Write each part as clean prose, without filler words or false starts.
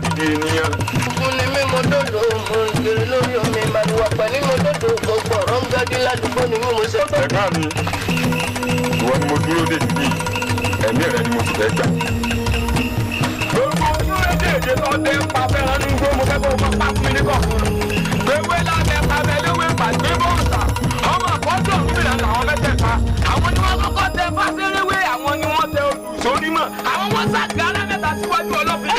dìde ènìyàn. Fún ni mímú dòdò mo ń kiri lórí omi màlúwà pẹ̀lú mo dòdò gbogbo ọ̀rọ̀ ń gbẹ́dí ládùúgbò ni mímú ṣe. Ẹ̀gbọ́n mi, ìwọ ni mo dúró dè níbí, ẹ̀mí rẹ ni mo ti fẹ́ gbà. Gbogbo ojú èdè tó dé ń pa fẹ́ràn ní gbó mo fẹ́ kó o máa pa fún mi ní kọ̀ọ̀kan. Gbéwé lábẹ́ pàbẹ́ léwé pàgbé bọ́ọ̀sà. Ọmọ àkọ́jọ́ gómìnà làwọn mẹ́tẹ̀ẹ̀ta. Àwọn ni wọ́n kọ́kọ́ tẹ fásẹ́rẹ́wé, àwọn ni wọ́n tẹ olùsónímọ̀. Àwọn wọn sáàgà alámẹ́ta síwájú ọlọ́pìn.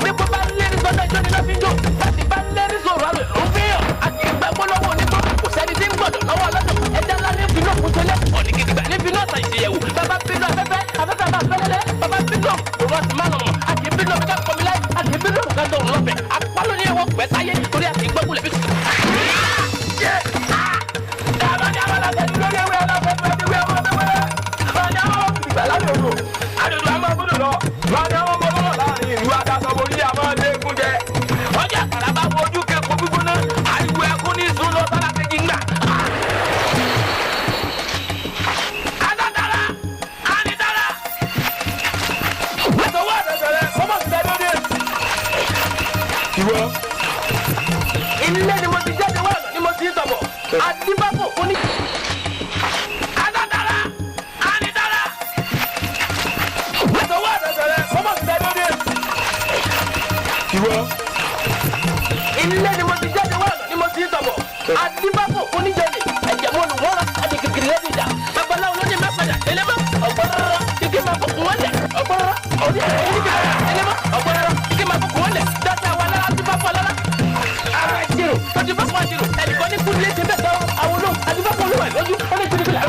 Bí kò bá lérí sọ́dọ̀ ìjọ ni lọ́ fi ń jò, láti bá lérí sọ̀rọ̀ àlọ́ ló ń fi hàn. Àti ìgbàgbọ́ lọ́wọ́ onígbọ́, kò sẹ́ni tí ń gbọ́dọ̀ lọ́wọ́ ọlọ́dọ̀. Ẹja ńlá ní ìbínú òkú tẹ́lẹ̀, ọ̀nì gidigba ní ìbínú ọ̀sán ìṣèyẹ̀wò. Bàbá bínú afẹ́fẹ́, afẹ́fẹ́ máa fẹ́lẹ́lẹ́. Bàbá bínú òun ọ̀sìn máa lọ̀mọ̀. Àti ìbínú ọ̀bẹ ká kọ́mi láì, àti ìbínú òun ká dọ̀rùn lọ́fẹ̀. Àpálò ní ẹ̀wọ̀n pẹ̀ sáyé torí àti ìgbẹ́kùlẹ̀ bí tuntun. Ọjà kàràbà fojú kẹ́kọ̀ọ́ gbígbóná, àìwò ẹkún ní ìsún lọ sára kejì ńgbà. Adádàrá, ànídàrá. Àtọwọ́ àtẹ̀tẹ̀rẹ̀, ọmọ ti dájọ́ dé. Ìwọ. Ilé ni mo ti jáde wá ni mo ti ń tọ̀bọ̀. Àdìbàbò oní. Adádàrá, ànídàrá. Àtọwọ́ àtẹ̀tẹ̀rẹ̀, ọmọ ti dájọ́ dé. Ìwọ. Ilé ni mo ti jáde wá ni mo ti ń tọ̀bọ̀. Àdìbàbò oníjẹ̀lẹ̀ ẹ̀jẹ̀ mọ́nu wọ́n rà àti kékeré lẹ́bi ìjà. Babaláwo ló ní mẹ́fẹ̀dà ẹlẹ́mọ̀ ọ̀gbọ́nrọ́rọ́ ike máa fọkùn wọ́n lẹ̀ ọ̀gbọ́nrọ́rọ́ orí ẹlẹ́mọ̀ ọ̀gbọ́nrọ́rọ́ ike máa fọkùn wọ́n lẹ̀ dáta wa lára àdìbàbò lára. Àwọn àjèrò àdìbàbò àjèrò ẹnìkan ní kúndé ṣe bẹ́ẹ̀ tán àwọn olóhùn àdìbàbò olúwa ìlọ́jú ó lè tìrìbìlà.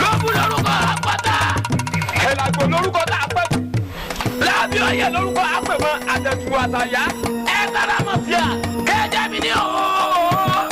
Lọ́bù lórúkọ àpáta. Ẹ̀làgbò lórúkọ tá a pẹ́ kù. Láàbí ọ̀yẹ́ lórúkọ àpẹ̀mọ́ àtẹ̀tù àtàyà. Ẹ tara mọ̀ sí à. Kẹ́jẹ́ mi ní ọ̀hún.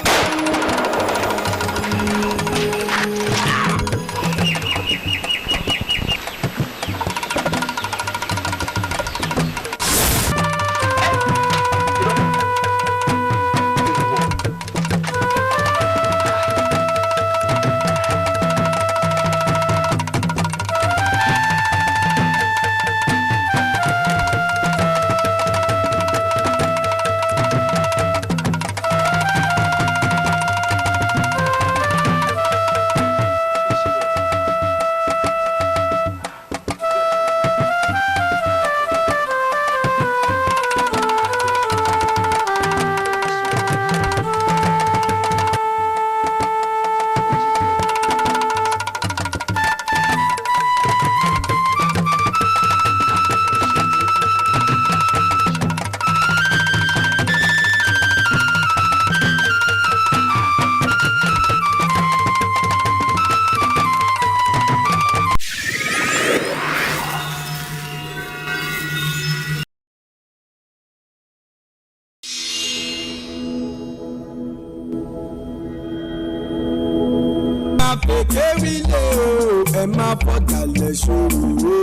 Kéwìlé o, ẹ má fọ̀dàlẹ̀ ṣòro o.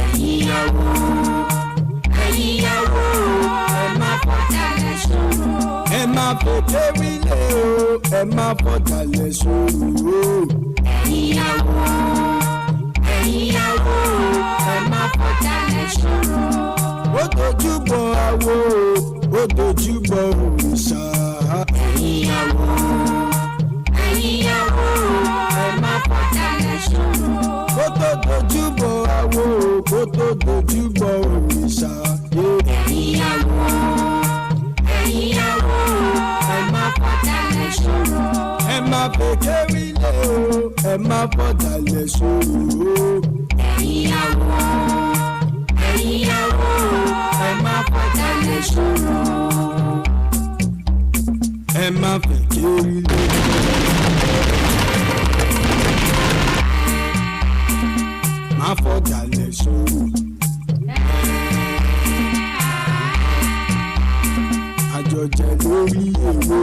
Ẹ̀yìnyàwó, ẹ̀yìnyàwó, ẹ má fọ̀dàlẹ̀ ṣòro. Ẹ má fò kéwìlé o, ẹ má fọ̀dàlẹ̀ ṣòro o. Ẹ̀yìnyàwó, ẹ̀yìnyàwó, ẹ má fọ̀dàlẹ̀ ṣòro. Ó dojúbọ àwo, ó dojúbọ òrìṣà. Ẹ̀yìnyàwó, ẹ̀yìnyàwó, ẹ má fọ̀dàlẹ̀ ṣòro. Kó tó dojúbọ àwo, kó tó dojúbọ òrìṣà. Ẹ̀yìnyàwó, ẹ̀yìnyàwó, ẹ má fọ̀dàlẹ̀ ṣòro. Ẹ má fò kéwìlé o, ẹ má fọ̀dàlẹ̀ ṣòro. Ẹ̀yìnyàwó, ẹ̀yìnyàwó, ẹ má fọ̀dàlẹ̀ ṣòro. Ẹ má fẹ́ kéwìlé. Má fọ̀dàlẹ̀ ṣòro. Àjọjẹ lórí ewé.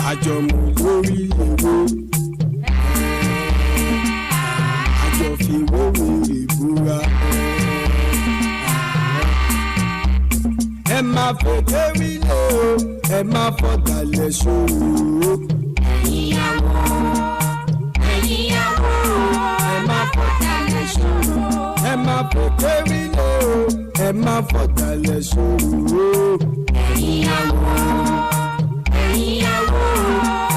Àjọmọ̀ lórí ewé. Àjọfìwé wèrè búra. ẹ má fèké wílé o ẹ má fọ̀dàlẹ̀ ṣòro. ẹ̀yìnyàwó ẹ má fọ̀dàlẹ̀ ṣòro. ẹ má fèké wílé o ẹ má fọ̀dàlẹ̀ ṣòro. ẹ̀yìnyàwó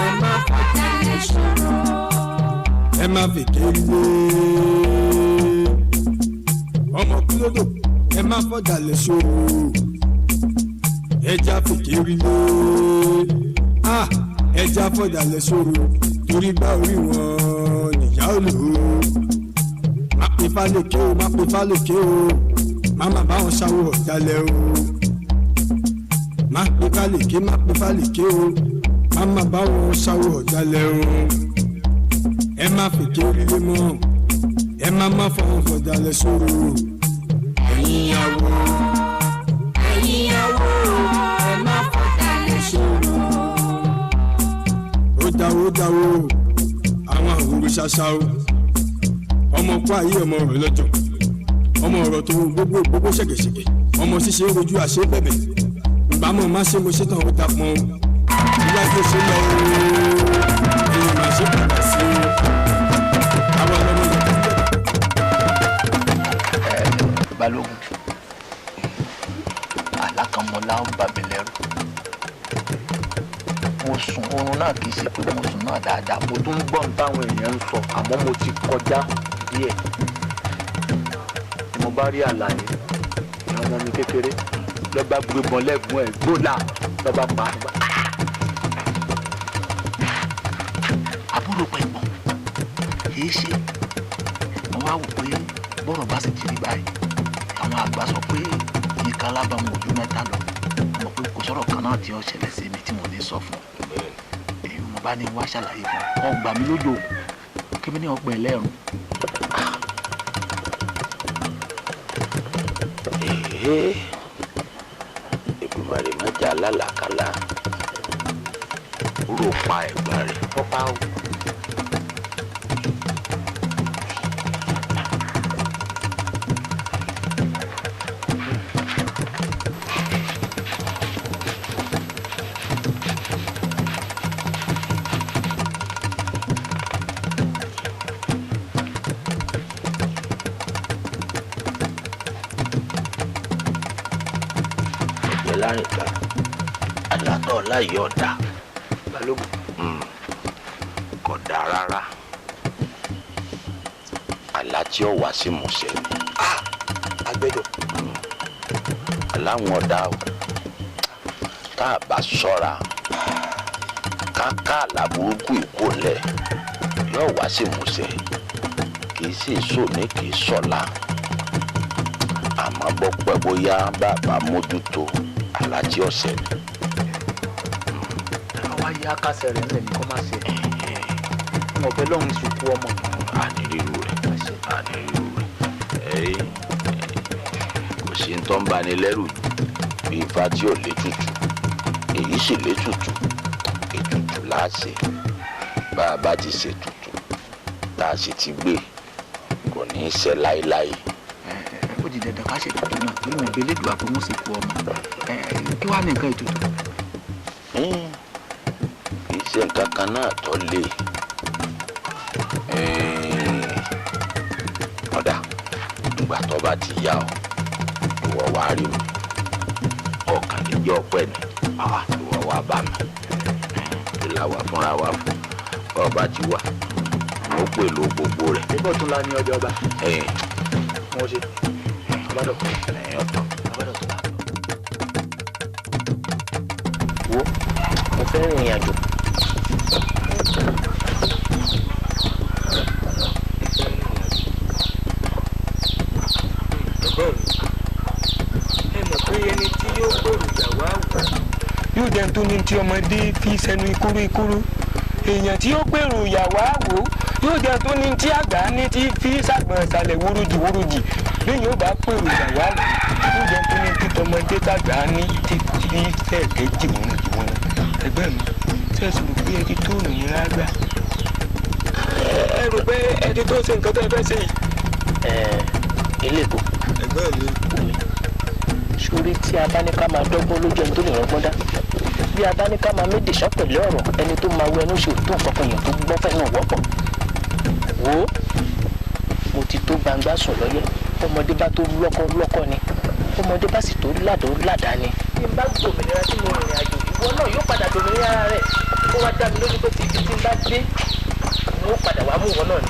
ẹ má fọ̀dàlẹ̀ ṣòro. ẹ má fèké wílé ọmọ kúlódò ẹ má fọ̀dàlẹ̀ ṣòro. ẹja fèké wílé ẹja fọ̀dàlẹ̀ ṣòro torí bá orí wọn nìyá olùhó. má pe fálèké o má pe fálèké o má má bá wọn ṣàwò ọ̀dàlẹ̀ o. má pe fálèké o má má bá wọn ṣàwò ọ̀dàlẹ̀ o. ẹ má fèké wílé mọ́ ẹ má má fọwọ́n fọ̀dàlẹ̀ ṣòro. ẹ̀yìnyàwó ẹ má fọ̀dàlẹ̀ ṣòro. ó dáwó àwọn àwòrán ṣaṣa o ọmọ kó ayé ọmọ rẹ lọ́jọ́ ọmọ ọ̀rọ̀ tó gbogbo ṣẹ̀gẹ̀ṣẹ̀gẹ̀ ọmọ ṣíṣe rojú àṣẹ bẹ̀bẹ̀ ìbámu má ṣe mo ṣe tán ó ta pọn ìwà tó ṣe lọ èèyàn má ṣe padà sí àwọn ọmọ yẹn. Balógun alákànmọ́lá ń bà mí lẹ́rù mo sùn oorun náà kì í ṣe pé mo sùn náà dáadáa mo tún ń gbọ́ táwọn èèyàn ń sọ àmọ́ mo ti kọjá díẹ̀ mo bá rí àlàyé ọmọ mi kékeré lọ́ba gbébọn lẹ́gùn ẹ̀ gbólà lọ́ba pa á. àbúrò pẹ̀gbọ́n kì í ṣe mo wá wò pé bọ́rọ̀ bá sì ti rí báyìí àwọn àgbà sọ pé ìka alábàámu ojú mẹ́ta lọ mo pé kò sọ̀rọ̀ kan náà tí ó ṣẹlẹ̀ sí mi tí mo ní sọ fún èyí mo bá ní wá ṣàlàyé fún ọ gbà mí lójó kébí ní ọgbà ẹlẹ́rùn. Èdùmàrè má jà lálàkàlà rò pa ẹ̀gbọ́n rẹ̀ fọ́pá o. Lárìnká àlàtọ̀ láyé ọ̀dà Balógun kò dáa rárá àlá tí ó wá sí musẹ ni. agbẹ́dọ̀ aláwọn ọ̀dà o tá a bá ṣọ́ra káká àlá burúkú ìkólẹ̀ yóò wá sí musẹ kì í sì sòní kì í sọ̀la àmọ́ bọ́ pẹ́ bóyá bàbá mójútó alájí ọ̀sẹ̀ ni. àwa yí akásẹ̀ rẹ̀ ńlẹ̀ ní kọ́ máa ṣe wọn bẹ lọ́run ìsìnkú ọmọ. ànírírú rẹ̀ kò sí ń tọ́ ń bani lẹ́rù bí ifá tí ò létùtù èyí sì létùtù ètùtù láàṣẹ bá a bá ti ṣètùtù tá a sì ti gbé kò ní í ṣe láéláé. ó di dandan ká ṣètùtù náà pé mo gbé lédùá pé wọ́n sì kú ọmọ kí wàá ní nǹkan ètùtù. kì í ṣe nǹkan kan náà tó lé ọ̀dà ìgbà tó bá ti yá ọ ìwọ wá rí mi ọkàn lè jẹ́ ọpẹ́ ni ìwọ wá bá mi kí la wà fúnra wa fún ọba ti wà mo pè ló gbogbo rẹ̀. nígbà tó la ní ọjọ́ ọba mo ṣe ọbádọ̀ ọ̀tọ̀. wo mo fẹ́ rìnrìn àjò. ẹ mọ̀ pé ẹni tí yóò gbòòrò ìjà wá wò yóò jẹ́ tó ní tí ọmọdé fi sẹ́nu ikúrú èèyàn tí yóò gbèrò ìyàwó àwò yóò jẹ́ tó ní tí àgbà ní tí fi sàgbọ̀n ìsàlẹ̀ wúrújì lẹ́yìn ó bá pèrò ìyàwó àwò yóò jẹ́ tó ní tí tọmọdé tàgbà ní tí fẹ́ẹ̀kẹ́ jìwọ̀n ẹgbẹ́ mi sẹ́ẹ̀sì rò pé ẹni tó rìn yín lágbà ẹ rò pé ẹni tó ṣe nǹkan tó ẹ fẹ́ ṣe yìí. ilé ìbò. ẹgbẹ́ mi sórí tí a bá ní ká máa dọ́gbọ́n lójú ẹni tó lè rọ́gbọ́n dá bí a bá ní ká máa méjì sán pẹ̀lú ọ̀rọ̀ ẹni tó máa wọ ẹnu ṣe òtún nǹkan kan yẹn tó gbọ́ fẹ́ náà wọ́pọ̀ wò ó mo ti tó gbangba sùn lọ́yẹ́ ọmọdé bá tó lọ́kọ́ ni ọmọdé bá sì tó ládàá ni. bí n bá gbòmìnira tí mo rìnrìn àjò ìwọ náà yóò padà dòmìnira ara rẹ̀ kó wá dá mi lójú pé ti ibi tí n bá dé mo padà wá mú ìwọ náà ni.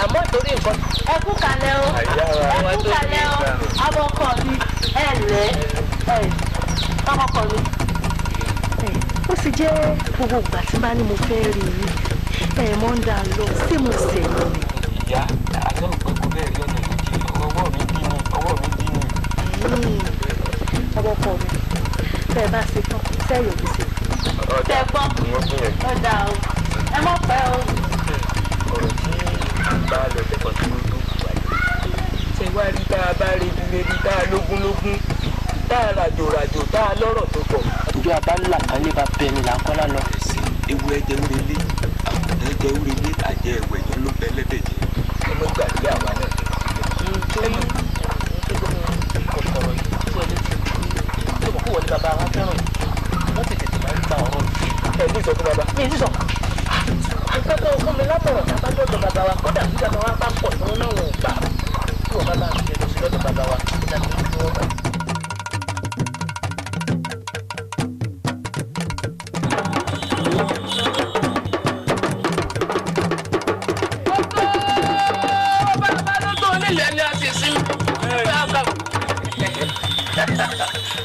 àmọ́ ìtorí nǹkan. ẹ kú kalẹ̀ o ẹ kú kalẹ̀ o abọ́kọ mi ẹ lẹ́ ọmọkọ mi. ó sì jẹ́ gbogbo ìgbà tí bá ní mo fẹ́ rí i mọ́ ń dà lọ sí mo sẹ̀ lọ ni. ìyá àtẹnu pé kò bẹ́ẹ̀ rí ọ̀nà méjì ọwọ́ mi dí ni. abọ́kọ mi bẹ́ẹ̀ bá ṣe tán sẹ́yìn òbí sí. tẹ gbọ́ ọ̀dà o ẹ mọ̀ pẹ́ o. ọ̀rọ̀ tí bá lọ lẹ́kọ̀ọ́ tí ó tó wà yìí. ṣé wá rí tá a bá rí ibi tá a lógún tá a ràjò tá a lọ́rọ̀ tó pọ̀. ìjọ abálà kan lè ba bẹni là ń kọ́lá lọ. ewu ẹjẹ wúrelé àkùnrin ẹjẹ wúrelé àjẹ ẹwẹ yẹn ló bẹ lẹdẹjẹ. ọmọ gbàgbé àwa náà. kọ̀kọ̀rọ̀ yìí tó ẹni tí mo kó wọlé bàbá wa fẹ́ràn yìí wọ́n ti tètè máa ń gba ọ̀rọ̀ yìí. ẹ ní ìsọfún bàbá. mi ì sísọ. ìfẹ́kọ̀ fún mi lábọ̀rọ̀ tábà lọ́dọ̀ bàbá wa kódà bí bàbá wa bá pọ̀ tó náà wọ̀ gbà tí wọ́n bá bá ń ṣe lọ sí lọ́dọ̀ bàbá wa kódà bí wọ́n bá.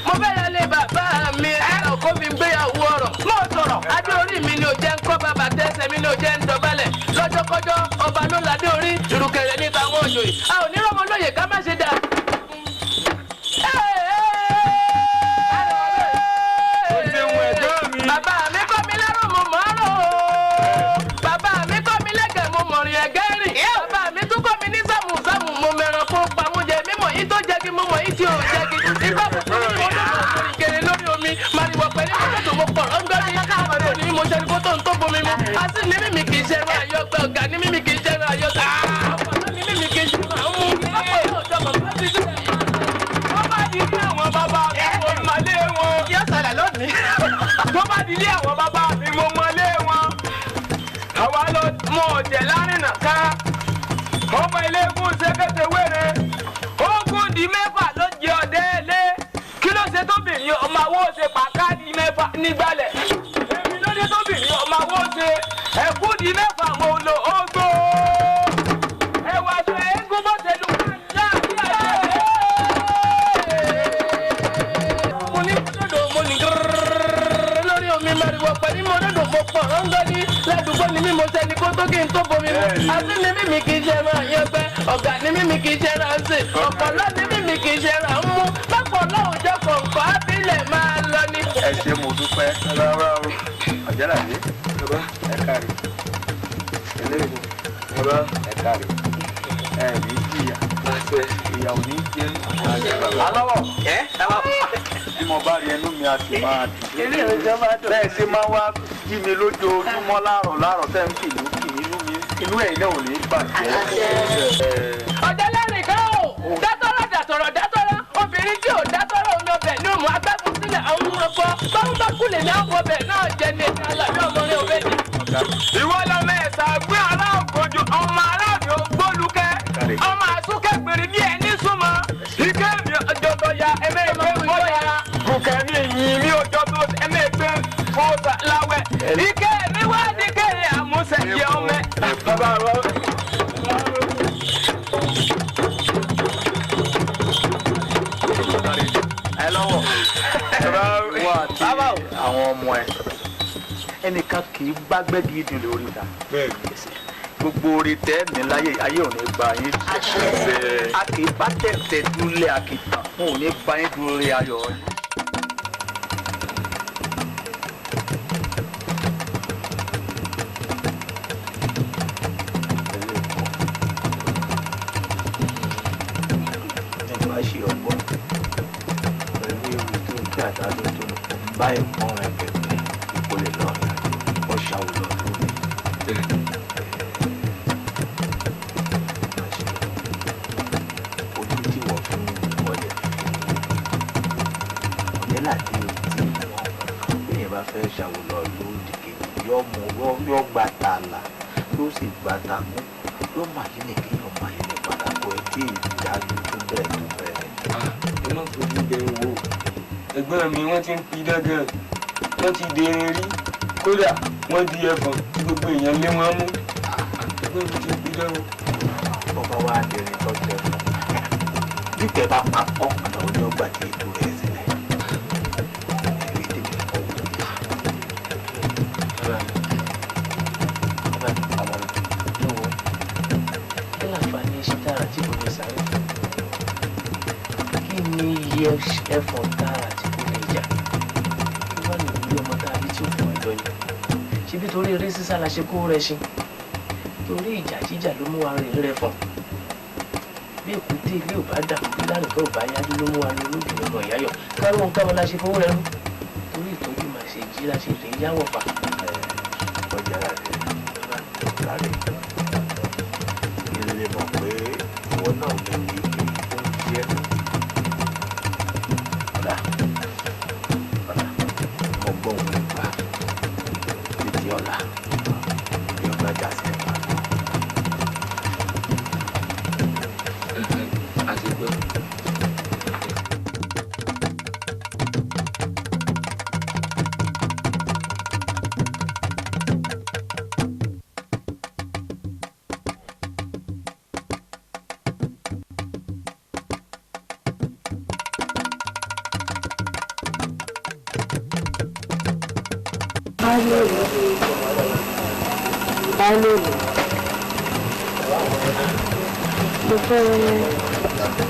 mo fẹ́ yà lé bàbá mi ẹ̀rọ kó fi gbéyàwó ọ̀rọ̀ mo sọ̀rọ̀ adé orí mi ni ò jẹ́ ń kọ́ bàbá tẹ́sẹ̀ mi ni ò jẹ́ ń dọ̀bálẹ̀ lọ́jọ́kọ́jọ́ ọba ló ládé orí ìrùkẹ̀rẹ̀ ní tàwọn òjòyè a ò ní rọ́mọ lóye ká má ṣe dà. bàbá mi kọ́ mi lẹ́rù mo mọ̀ ọ́ rò ó bàbá mi kọ́ mi lẹ́gẹ̀ẹ́ mo mọ̀ rìn ẹ̀gẹ́ rìn bàbá mi tún kọ́ mi ní sàmùsàmù mo mẹ̀ràn kó pàmùjẹ mímọ̀ yìí tó jẹ́ kí mo mọ̀ yìí tí ò jẹ́ kí ìgbà kúkú ní mo lọ́dọ̀ kéré lórí omi màrìwọ̀ pẹ̀lú ìmọ̀tò mo pọ̀ ọ́ngọ́ ní ọmọdé ní mo ṣe ní kó tó ń tó bomi mu àti ní mímì kì í ṣe ẹran àyọgbẹ ọ̀gá ní mímì kì í ṣe ẹran àyọgbẹ ọ̀pọ̀lọ́ ní mímì kì í ṣe ẹran àwọn ọ̀pọ̀ yóò jọ mọ̀ bá ti dé. wọ́n bá di ilé àwọn bàbá mi mo mọ̀lé wọn. yóò ṣẹlẹ̀ lónìí. tó bá di ilé àwọn bàbá mi mo mọ̀lé wọn. àwa ló mọ ọ̀jẹ̀ lárìnà ká ọmọ ilé-egun ṣẹ́kẹ́tẹ̀ wéré ogun di mẹ́fà ló jẹ ọ̀dẹ́ ilé kí ló ṣe tóbìnrin ọmọ àwo ṣe pàká di mẹ́fà nígbàlẹ̀ èmi ló dé tóbìnrin ọmọ àwo ṣe ẹ̀kú di mẹ́fà mo lò ó gbó ẹwà ṣe eégún bó ṣe lù láàbí àjẹ́ mo ní mọ́tòdò mo ní lórí omi mariwo pẹ̀lú mọ́tòdò mo pọ̀ ọ́ngọ́ ní ládùúgbò ni mímọ sẹ́ni kó tó kí n tó bomi mu àti ní mímì kì í ṣe ẹran àyẹ̀pẹ́ ọ̀gá ní mímì kì í ṣe ẹran ṣe ọ̀pọ̀lọ́ ní mímì kì í ṣe ẹran mú pápọ̀ lọ́hùn jẹ́ kọ̀ǹkọ̀ ábílẹ̀ máa lọ ní. ẹ ṣe mo dúpẹ́ rárá o àjẹ́làdé ẹ kárí eléyìí bàbá ẹ kárí ẹ ní jìyà ìyàwó ní jẹ́ alọ́wọ̀ bí mo bá rí ẹnu mi a sì máa dùn bẹ́ẹ̀ ṣe máa wá jí mi lójoojúmọ́ láàrọ̀ tẹ́ ń kì inú ẹ̀yin náà ò ní bàjẹ́. ọ̀dẹ́ lẹ́rìn kan o dátọ́rọ̀ dátọ́rọ̀ obìnrin tí ò dátọ́rọ̀ òun ọbẹ̀ ní òun agbẹ́kùn sílẹ̀ àwọn ọmọ báwọn bá kú lè ní àwọn ọbẹ̀ náà jẹ ní ẹ̀ka aláàbí ọmọrin òwe ni. ìwọ lọmọ ẹ̀sà gbé aláàgbójú ọmọ aláàbí ògbólúkẹ́ ọmọ àsúkẹ́ gbèrè bí ẹni súnmọ́ ike mi ọjọ́ ya ẹ̀mẹ́gbẹ́ mọ́ya kùkẹ́ mi yìn mí ọjọ́ tó ẹ̀mẹ́gbẹ́ fọ́ọ̀sà láwẹ̀ ike mi wá ní kéré àmúṣẹ yẹ ọmọ bàbá rọ. ẹ lọ́wọ́ wọ́n àti àwọn ọmọ ẹ ẹnìkan kì í gbágbẹ́gì ìdùn lórí ta gbogbo orí tẹ́ mi láyé ayé ò ní gba yín a kì í bá tẹ̀tẹ̀ dúlé àkìtàn wọn ò ní bá yín dúró rí ayọ̀ yín. ṣe ọgbọ́n pẹ̀lú ewu tó ń gbé àdájọ́ tó ń bá ẹ̀kọ́ rẹ̀ pẹ̀lú ìkólé lọ́ọ̀rẹ́ àjò ọ̀ṣàwùlọ̀ lórí. ojú tí wọ́n fún ọ̀lẹ̀ ọ̀jẹ́là dé òtí wọn bí yẹn bá fẹ́ ṣàwòlọ́ lóòdì kejì yọ gba tààlà yóò sì gba takú yóò máa yí ni kéèyàn máa yí ni padà bọ̀ ẹ tí ìdájú tó bẹ̀rẹ̀ tó bẹ̀rẹ̀. ẹ má fojú bẹ wo ẹ̀gbọ́n mi wọ́n ti ń pi dandan wọ́n ti dèrè rí kódà wọ́n di ẹ̀fọn tí gbogbo èèyàn lé wọn mú ẹ̀gbọ́n mi ti ń pi dandan. bọ́bá wa dèrè tó tẹ̀ fún bí tẹ bá papọ̀ ọ̀nà onígbà tí ètò rẹ̀ sílẹ̀ ẹ̀rí tèmi kọ́ wò. kí láǹfààní ṣe dára tí kò lè sáré kí ni iye ẹ̀fọn dára tí kò lè jà kí wọ́n lè wúlò ọmọ tàbí tí ò fún ẹjọ́ ni ṣebí torí eré sísá la ṣe kó rẹ ṣe torí ìjà jíjà ló mú wa rìn rẹ fọn bí èkúté ilé ò bá dà bí lárúkọ ò bá yájú ló mú wa lọ lójú ọmọ ìyáyọ káró ń káwọn la ṣe fowó rẹ rú torí ìtọ́jú máa ṣe jí la ṣe lè yáwọ̀ pa. ọjà rẹ̀ kárí ilé mọ̀ pé ìwọ náà lè ní oúnjẹ ọ̀dà mo gbọ́ òun nípa títí ọ̀la bí ọba jà sí ẹ̀ka. àti pé mo fẹ́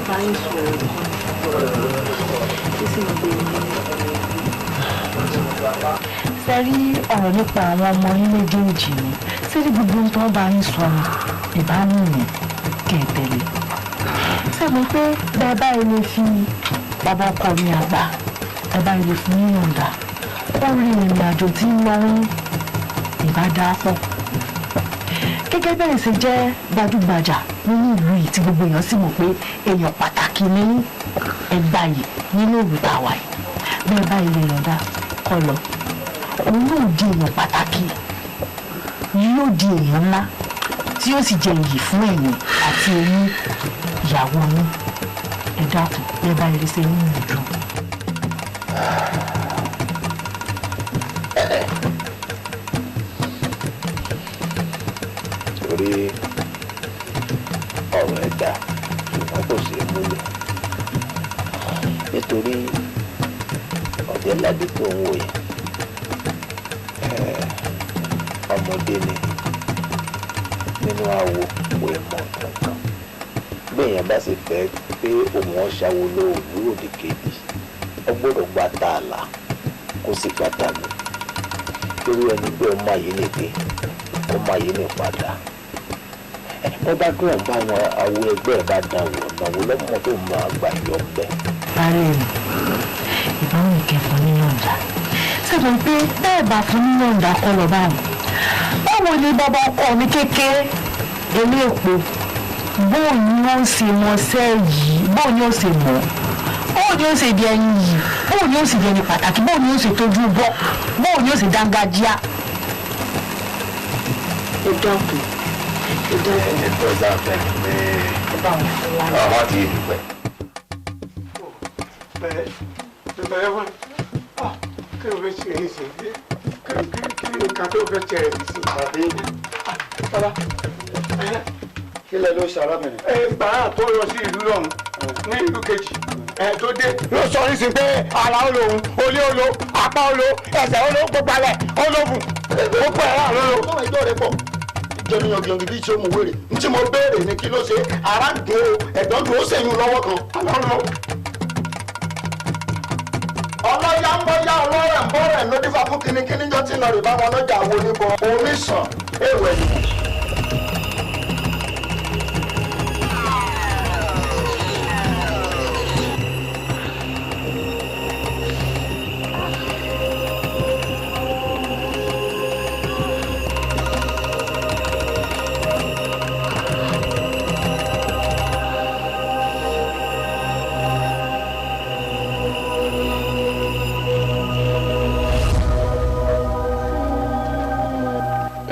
báyìí sọ̀rọ̀ kí sì ń gbé mi. sẹ́rí ọ̀rọ̀ nípa àwọn ọmọ yín méjèèjì ni sẹ́rí gbogbo ń tọ́ bá yín sọ ìbámu mi kẹ̀ tẹ̀lé. sẹ́mi pé bẹ́ẹ̀ báyìí lè fi bàbá ọkọ mi àgbà bẹ́ẹ̀ báyìí lè fún yíyànda ó rí ìrìn àjò tí ń lọ rí ìbádápọ̀. gẹ́gẹ́ bẹ́ẹ̀ sì jẹ́ gbajúgbajà nínú ìlú yìí tí gbogbo èèyàn sì mọ̀ pé èèyàn pàtàkì ní ẹgbà yìí nínú ìlú tàwa yìí bẹ́ẹ̀ báyìí lè yọ̀ǹda kọ́ lọ òun yóò di èèyàn pàtàkì yóò di èèyàn ńlá tí yóò sì jẹ iyì fún ẹ̀yin àti ẹ̀yin ìyàwó yín ẹ dákun bẹ́ẹ̀ báyìí lè ṣe nínú ìdùn. torí ọ̀rọ̀ ẹ̀dá ṣùgbọ́n kò sí múlò nítorí ọ̀jẹ̀ládé tó ń wò yìí ọmọdé ni nínú àwo kò ẹ̀ mọ̀ kankan bẹ́ẹ̀yàn bá sì fẹ́ pé òun ọ̀ṣàwò lóòlù òdì kejì ó gbọ́dọ̀ gba tààlà kó sì gba tààlà torí ẹni pé ọmọ ayé nìgbé ọmọ ayé ní padà wọ́n bá dúró bá àwọn awo ẹgbẹ́ ẹ̀ bá dán wọ̀ náà wọ́n lọ́mọ tó máa gbà yọ bẹ́ẹ̀. parí ìbámu ìkẹfọ́ níyànjá sẹ́mi pé bẹ́ẹ̀ bá fún níyànjá kọ́ lọ báyìí báwo ni bàbá ọkọ mi kékeré ilé èpo bóun ni ó ń ṣe mọ́ṣẹ́ yìí bóun ni ó ṣe mọ́ bóun ni ó ṣe di ẹyin yìí bóun ni ó ṣe di ẹni pàtàkì bóun ni ó ṣe tójú bọ́ bóun ni ó ṣe dángájíá. ẹ dákun ẹ dákun. ẹ tó sáfẹ́ ni pé ọmọ ti rí pẹ́. bẹ́ẹ̀ wọ́n kí ló fẹ́ ṣe é ṣe kí ni nǹkan tó fẹ́ ṣe é ṣe. àbí bàbá kí lẹ ló ṣe arábìnrin. gbàrà tó lọ sí ìlú lọ́hùn ní ìlú kejì tó dé ló sọ ní sí pé ara ó lòun olé ó lo apá ó lo ẹsẹ̀ ó lo gbogbo alẹ̀ ó lóògùn gbogbo ẹ̀rọ àlọ́ lo. ọmọ ìjọ rẹ pọ̀ ìjọni yangiyangi bíi ṣé mo wéré n tí mo béèrè ni kí ló ṣe ara ń dùn ó ẹ̀dọ́ dùn ó sẹ́yìn lọ́wọ́ kan alọ́ lọ. ọlọ́yà ń bọ́ yá ọlọ́rẹ̀ ń bọ́ rẹ̀ lódìfà fún kínníkínní jọ tí ń lọ rè bá wọn lọ́jà àwọn oníbọn oníṣàn èrò ẹ̀yìn.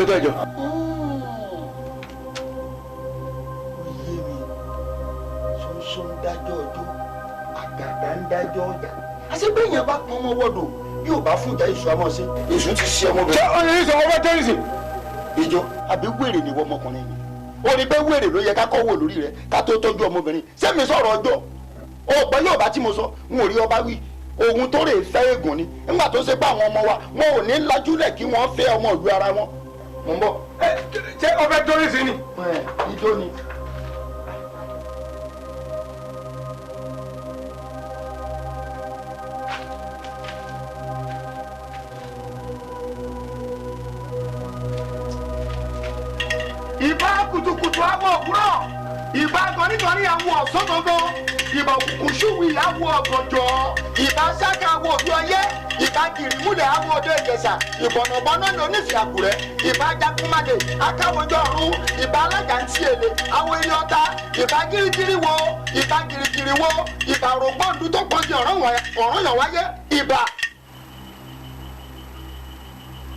ẹ tó ẹjọ́. oyè mi ṣoṣo ń dájọ́ ọjọ́ àgàdá ń dájọ́ ọjà àṣepé èèyàn bá pọn ọmọ wọ́dọ̀ bí ò bá fún ìjà èṣù àmọ́ ṣe èṣù ti ṣe ọmọbìnrin. ṣé ọ̀nà yìí sọ ọmọ tẹ́lifísì. ìjọ àbí wèrè ni wọ́n ọmọkùnrin ni orí bẹ́ẹ̀ wèrè ló yẹ ká kọ́ wò lórí rẹ̀ ká tó tọ́jú ọmọbìnrin sẹ́mi sọ̀rọ̀ ọjọ́ ọ̀pọ̀ yóò bá tí mo sọ n ò rí ọba wí ohun tó rè fẹ́ ègùn ni nígbà tó ṣe pé àwọn ọmọ wa wọn ò ní lajúlẹ̀ kí wọ́n fẹ́ ọmọ ìlú ara wọn mò ń bọ̀. ṣé ọbẹ̀ torí sí ni. ìjọ ni. ìbá kutukutu awọ òwúrọ̀ ìbá gọ̀nìgọ̀nì awọ ọ̀sán gangan ìbá òkùnkùn ṣùwì awọ ọ̀gànjọ́ ìbá sáka awọ òbí ọyẹ́ ìbá gìrìmúlẹ̀ awọ ọdọ ìjẹsà ìbọ̀nàbọ̀nà ní onífì àkùrẹ́ ìbá jagunmalè akáwọjọ ọ̀run ìbá alága ń tí èlé awọ eré ọ̀tá ìbá gírígírí wo ìbá gírígírí wo ìbá rògbòǹdù tó pọ̀jù ọ̀ràn yàn wáyé ìbá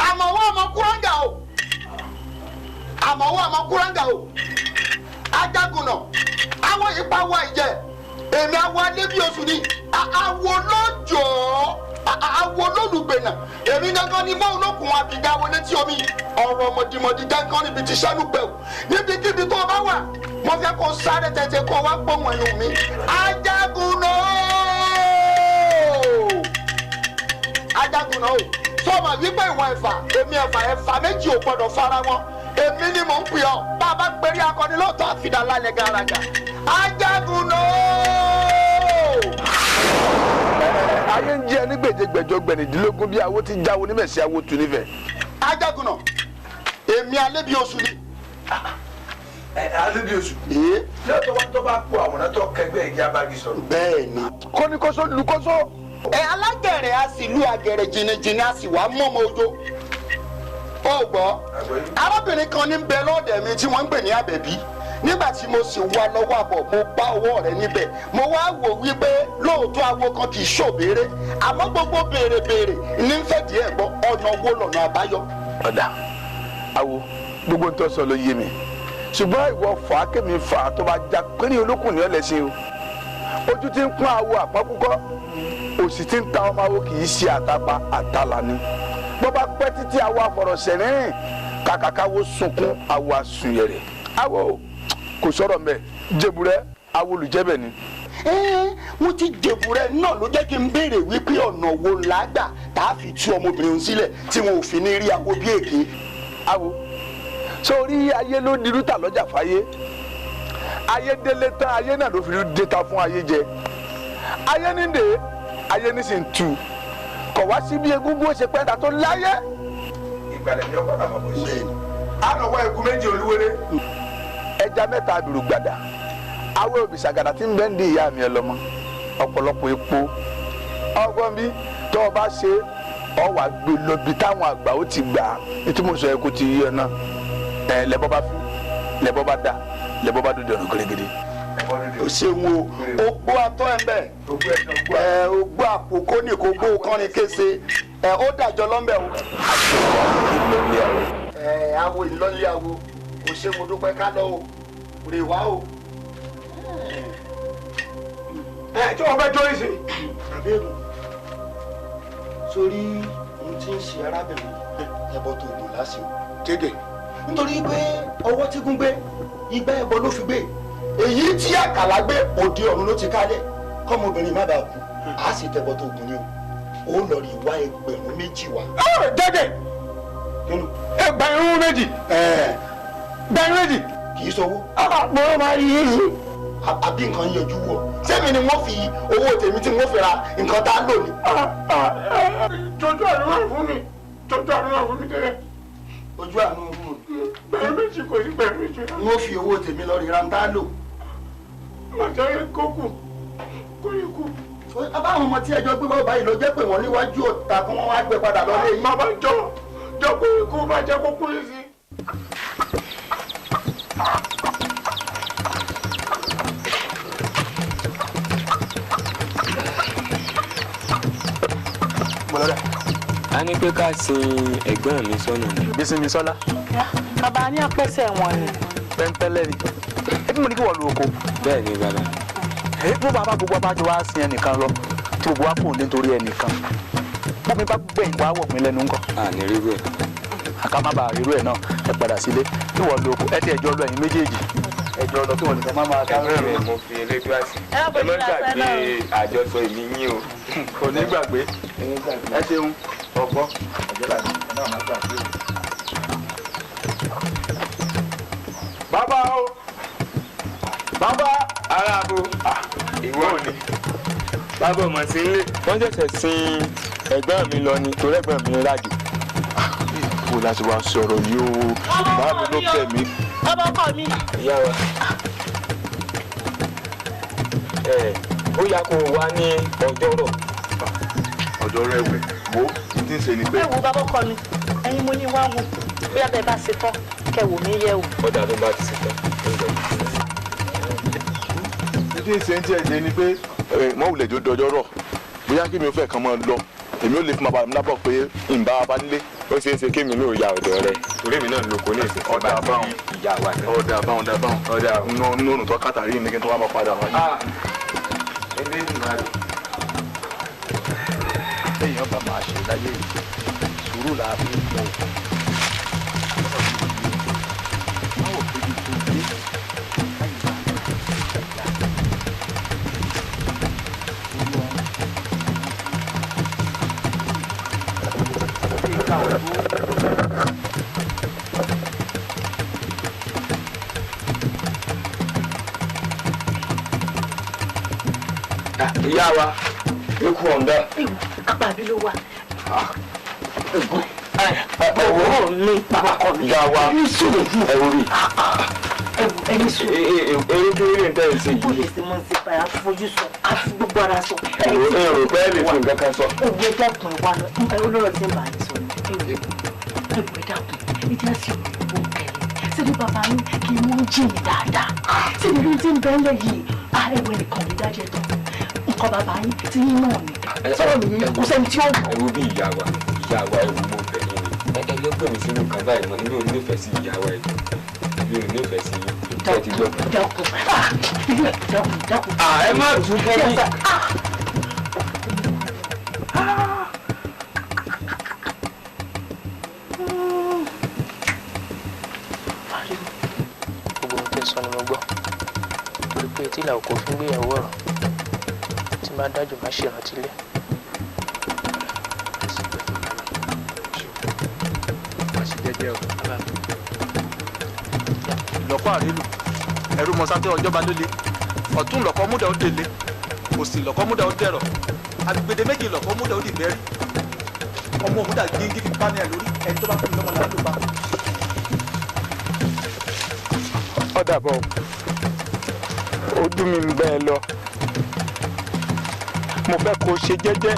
àmọ̀wọ́ ọmọ kúrọ́ǹgà o àmọ̀wọ́ ọmọ kúrọ́ǹgà o ajagunà àwọn ipa wa ìjẹ èmi àwọn alẹ́bíosù ni àwọn lọ́jọ́ àwọn olólùgbènà èmi gangan ni mọ́ olókùn àbíjà wọlé tí omi ọ̀rọ̀ mọ̀dìmọ̀dì gangan níbi tí sẹ́nu bẹ̀rù níbikíbi tó bá wà mo fẹ́ kó sáré tètè kó wá gbóhùn ẹnu mi ajagunà ajagunà o sọ́ọ̀mà wípé ìwọ̀n ẹ̀fà méjì ò gbọ́dọ̀ fara wọn èmi ni mò ń pè ọ́ bá a bá péré akọni lóòótọ́ àfidà lálẹ́ garaga ajagunà. ayé ń jẹ́ ní gbèjégbèjọ gbẹ̀nìdínlógún bí awo ti jáwó níbẹ̀ sí awo tù nífẹ̀ẹ́. ajagunà èmi alẹ́bíosù ni. alẹ́bíosù. lọ́tọ̀ wá tó bá kó àwòrán tó kẹgbẹ́ ìjà bági sọ̀rọ̀. bẹ́ẹ̀ ni. kóníkóso lukóso. alágẹ̀rẹ̀ a sì lu àgẹ̀rẹ̀ jìnnìjìnnì a sì wá mọ́mọ́ ojó. ó gbọ́ arábìnrin kan ní bẹ lọ́ọ̀dẹ̀ mi tí wọ́n ń pè ní àbẹ̀bí nígbà tí mo sì wá lọ́wọ́ àbọ̀ mo bá ọwọ́ rẹ̀ níbẹ̀ mo wá wò wípé lóòótọ́ awo kan kì í ṣòbéèrè àmọ́ gbogbo béèrè ní fẹ́ díẹ̀ gbọ́ ọ̀nà owó lọ́nà àbáyọ. ọ̀dà awo gbogbo ń tọ́ sọ ló yé mi ṣùgbọ́n ìwọ fà á kémi fà á tó bá já pínrín olókùn ní ọ̀lẹ́sìn o ojú ti ń pọ́n awo àpọ́kúkọ́ òsì ti ń ta ọmọ awo kì í ṣe àtàpá àtàlà ni bó bá pẹ́ títí awo àfọ̀rọ̀sẹ̀ rírìn kàkàkàwo sunkún awo àsùnyẹ̀rẹ̀ awo kò sọ̀rọ̀ mẹ́ jẹ̀bùrẹ́ awo olùjẹ́bẹ̀ ni. mo ti jẹ̀bùrẹ́ náà ló jẹ́ kí n béèrè wípé ọ̀nà wo la gbà tá a fi tú ọmọbìnrin sílẹ̀ tí wọn ò fi ní rí awo bí èké. awo sórí ayé ló dirú tà lọ́jà fáyé ayé délé tán ayé náà ló fi dé ta fún ayé jẹ ayé ní dè ayé ní sì ń tu kọ̀ wá sí bí egúngún ó ṣe pẹ́ta tó láyé. ìgbàlẹ̀ ni ọkọ̀ àmọ́ bó ṣe ànàwọ̀ ẹ̀kú méjì olúwere. ẹja mẹ́ta abirù gbàdà awé òbísàgàdà tí ń bẹ́ ń di ìyá mi ẹ lọ́mọ ọ̀pọ̀lọpọ̀ epo ọgbọ́n bí tó o bá ṣe ọ wà gbé lọ bí táwọn àgbà ó ti gbà ìtumọ̀ sọ ẹ kó ti yẹ náà ẹ lẹ́bọ́ bá fi lẹ́bọ́ bá dà lẹ́bọ́ bá dòde ọ̀nà gẹ́gẹ́dẹ́. o ṣeun o gbó atọ́ ẹ̀ bẹ́ẹ̀ o gbó àpòkó ní kò gbó kọ́ni kése ó dàjọ́ lọ́mbẹ̀ o. awo ìlọ́lé awo kò ṣe mo dúpẹ́ ká lọ o rè wá o. tí wọ́n fẹ́ jórí sí. àbẹ́rù sórí ohun tí ń ṣe arábìnrin ẹbọ tó gùn lásìkò. kéde. nítorí pé ọwọ́ tí gún gbé igbá ẹbọ ló fi gbé èyí tí àkàlà gbé òde ọ̀run ló ti kálẹ̀ kọ́mọbìnrin má bàa kú a sì tẹ̀bọ tó gùn ni o ó lọ rí wá ẹgbẹ̀rún méjì wá. dédé ẹgbẹ̀rún méjì. gbẹ̀rún méjì. kì í sọwọ́. mo máa yí í sí. àbí nǹkan yọjú wọ sẹ́mi ni wọ́n fi owó tèmi tí wọ́n fi ra nǹkan tá a lò ní. tójú àdúrà fún mi tójú àdúrà fún mi tẹ́lẹ̀. ojú àánú fún mi. gbẹ̀rún méjì kò sí gbẹ̀rún méjì. wọ́n fi owó tèmi lọ rí ra ń tá a lò. màtẹ́rẹ́ kó kù kó yẹ kù. abáwọn ọmọ tí ẹjọ́ gbé báwo báyìí ló jẹ́ pé wọ́n níwájú ọ̀tá kí wọ́n wá gbé padà lọ lé yìí. bàbá jọ pé kó má jẹ́ kó kú yìí sí. mọlọdà ní pé ká sin ẹ̀gbọ́n mi sọ́nà ni. Bísími Sọ́lá. Bàbá ní apẹ́sẹ̀ wọn ni. Pẹ́ńpẹ́lẹ́ ni. Ebi mo ní kí wọ́n lu oko. Bẹ́ẹ̀ ni bàbá. Bó bàbá gbogbo abájọ wá sin ẹnìkan lọ tí gbogbo wa kò ní nítorí ẹnìkan. Bómi bá gbẹ̀yìn wá wọ̀ mí lẹ́nu ńkọ́. Ní rírú ẹ̀. Àká má bàa rírú ẹ̀ náà ẹ padà sílé kí wọ́n lu oko ẹ tí ẹjọ́ lọ ẹ̀yin méjèèjì. Ẹjọ́ lọ kí wọ́n nìkan máa ká rẹ̀ rẹ̀. Mo fi elédùn àṣì. Ẹ má gbàgbé àjọsọ èmi yín o. Kò ní gbàgbé. Ẹ ṣeun ọgbọ́ ọjọ́ làdí ẹ náà má gbàgbé. Bàbá o bàbá aráàbò ìwọ ni bàbá ọmọ sí ilé wọ́n ṣẹ̀ṣẹ̀ sin ẹ̀gbọ́n mi lọ ni torí ẹ̀gbọ́n mi rájò. Bó láti wá sọ̀rọ̀ yìí o bàbá mi ló bẹ̀ mí. ọmọ ọkọ mi. Ìyá wa ó yá kó o wá ní ọjọ́rọ̀. Ọjọ́rọ̀ ẹ̀wẹ̀ wo ìdí ń ṣe ni pé. ẹ wo bàbá ọkọ mi ẹ̀yin mo ní wá wò bí abẹ bá ṣe tán kẹwò mi yẹ o. ọ̀dà tó bá ti ṣe tán. Ìdí ń ṣe ń tiẹ̀ ṣe ni pé mọ́wùlẹ̀ tó dọjọ́rọ̀ bóyá kí mi ò fẹ́ kàn máa lọ èmi ò lè fún bàbá mi lábọ̀ pé ìbá bá nílé. Ó ṣeé ṣe kémi náà ya ọ̀dọ̀ rẹ torí èmi náà lóko ní ìsìn. Ọ̀dà báwọn ìyá wa náà. ọ̀dà báwọn nínú tó kàtàrí ní kí n tó wá máa padà wá. Ilé ìgbà rẹ̀. Téèyàn bá máa ṣe láyé sùúrù là á fi ń mọ òkú. Báwo péjú tó dé láyé bá Ìyá wa ikú ọ̀ǹda. apàbí ló wà. Ọwọ́ mi bàbá ọkọ mi. ìyá wa ẹ̀rù rí. ẹni sùn. Eré tó rí nǹkan ẹ̀ sí bó yìí. lè ṣe mọ́ sí báyà fojú sọ àti gbogbo ara sọ. Èrò pé ẹ lè fi nǹkan kan sọ. òwe dẹ́kun ìwà lọ olóró tí ń bá yín sọ ni. òwe dẹ́kun ìdí àti òwò kẹrin síbi bàbá yín kì í mú jìnnì dáadáa. síbi bí tí ń bẹ́ńlẹ̀ yìí ẹ̀wẹ̀ nìkan lè dájẹ́ tán. nǹkan bàbá yín tí yín náà ni. sọ̀rọ̀ mi kò sẹ́ni tí ó wọ̀. Ẹ wo bí ìyá wa ẹ̀rù mo bẹ̀ yín ni. Ẹ ló pè mí sínú nǹkan báyìí mọ́ inú onífẹ̀ẹ́ sí ìyá wa yìí. Mi ò nífẹ̀ẹ́ sí yín. Ẹ ti gbọ́. dákun. Ẹ má tún fún mi. Gbogbo ohun tẹ́ sọ ni mo gbọ́ torí pé tí ìlà òkò fún gbéyàwó ọ̀rọ̀ tí máa dájú máa ṣe ìrántí lé. jẹ́jẹ́ o. Lọ́kọ́ àrélù ẹ̀rú mọ̀sáté ọjọ́ba ló le ọ̀tún lọ́kọ́ múdà ó délé òsì lọ́kọ́ múdà ó dẹ̀rọ̀ agbègbè méjì lọ́kọ́ múdà ó dì bẹ́rí ọmọ òmùdà gíngí fi pa ní ẹ̀ lórí ẹni tó bá fún mi lọ́mọ láti bá. Ọ̀dà bọ̀ ojú mi ń bẹ́ ẹ lọ mo fẹ́ kó o ṣe jẹ́jẹ́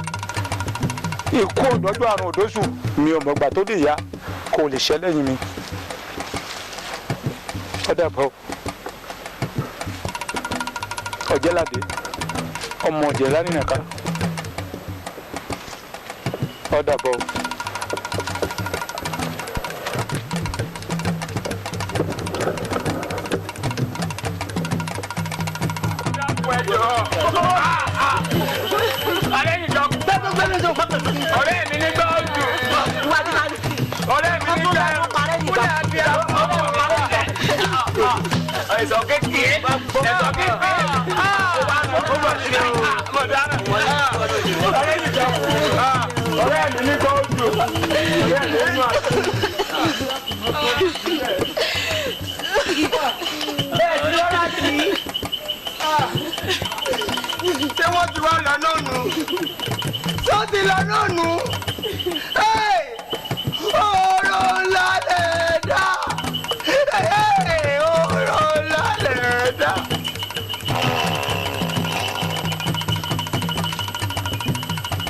ikú òdọ́jọ́ àrùn òdóṣù mi ò mọ̀gbà tó dé ya kó o lè ṣẹ́ lẹ́yìn mi. Ọ̀dà bọ̀ Ọ̀jẹ́ládé ọmọ Ọ̀jẹ̀lá nìyànká. Ọ̀dà bọ̀. Ọ̀rẹ́ mi ní gbọ́ọ̀dù. Ọ̀rẹ́ mi ní gbọ́ọ̀dù. Ẹ̀sọ́ kékeré. Ẹ̀sọ́ kékeré. Ọ̀rẹ́ mi ní gbọ́ọ̀dù. Ṣé wọ́n ti wá lọ náà nù? Tó ti lọ náà nù? Ọ̀rọ̀ ńlá lè dá. Ọ̀rọ̀ ńlá lè dá.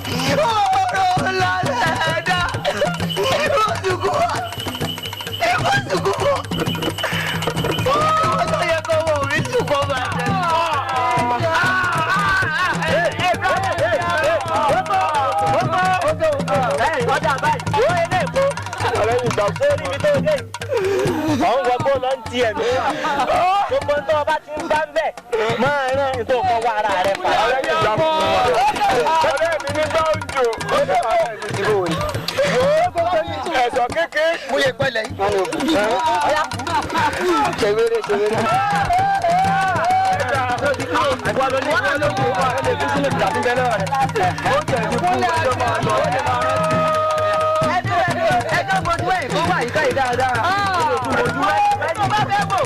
Ọ̀rọ̀ ńlá lè dá. Ìbùsùkú wà. Ìbùsùkú wà. Ọ̀rọ̀ tó yẹ kó wọ̀ mí sùkọ́ bàjẹ́. lókè o. Ọjà báyìí ó ilé ìbò. Ọ̀rẹ́ mi gbà sórí ibi tó dé. Àwọn gbogbo lọ ń ti ẹ̀mí. Gbogbo tó o bá ti ń bá ń bẹ̀ máa rán ètò ọkọ̀ ara rẹ̀ pa. Ọ̀rẹ́ mi gbà fún wa. Ọ̀rẹ́ mi ní bá ń jò. Ẹ̀sọ̀ kékeré. Mo yẹ pẹ́lẹ́ yìí. Ṣèwéré ṣèwéré. Àgbà ló ní ìwé lójú wa ẹ lè fi sílẹ̀ ìgbà tí bẹ́ẹ̀ náà rẹ̀. Ó jẹ́ ìdíkú ẹjọ́ máa lọ. Ẹjọ́ mojú ẹ̀yìn kó wà yíká yìí dáadáa. Mojú ẹ̀yìn bá fẹ́ bò.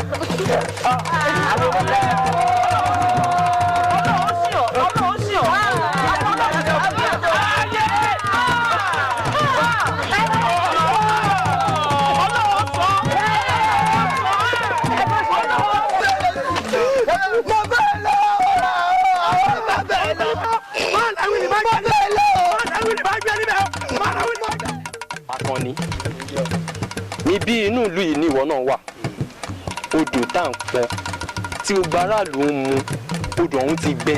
Ọlọ́run sí ọ̀. Ọlọ́run sí ọ̀. Akọni níbí inú ìlú yìí ni ìwọ náà wà odò tá à ń pọn tí gbogbo aráàlú ń mu odò ọ̀hún ti gbẹ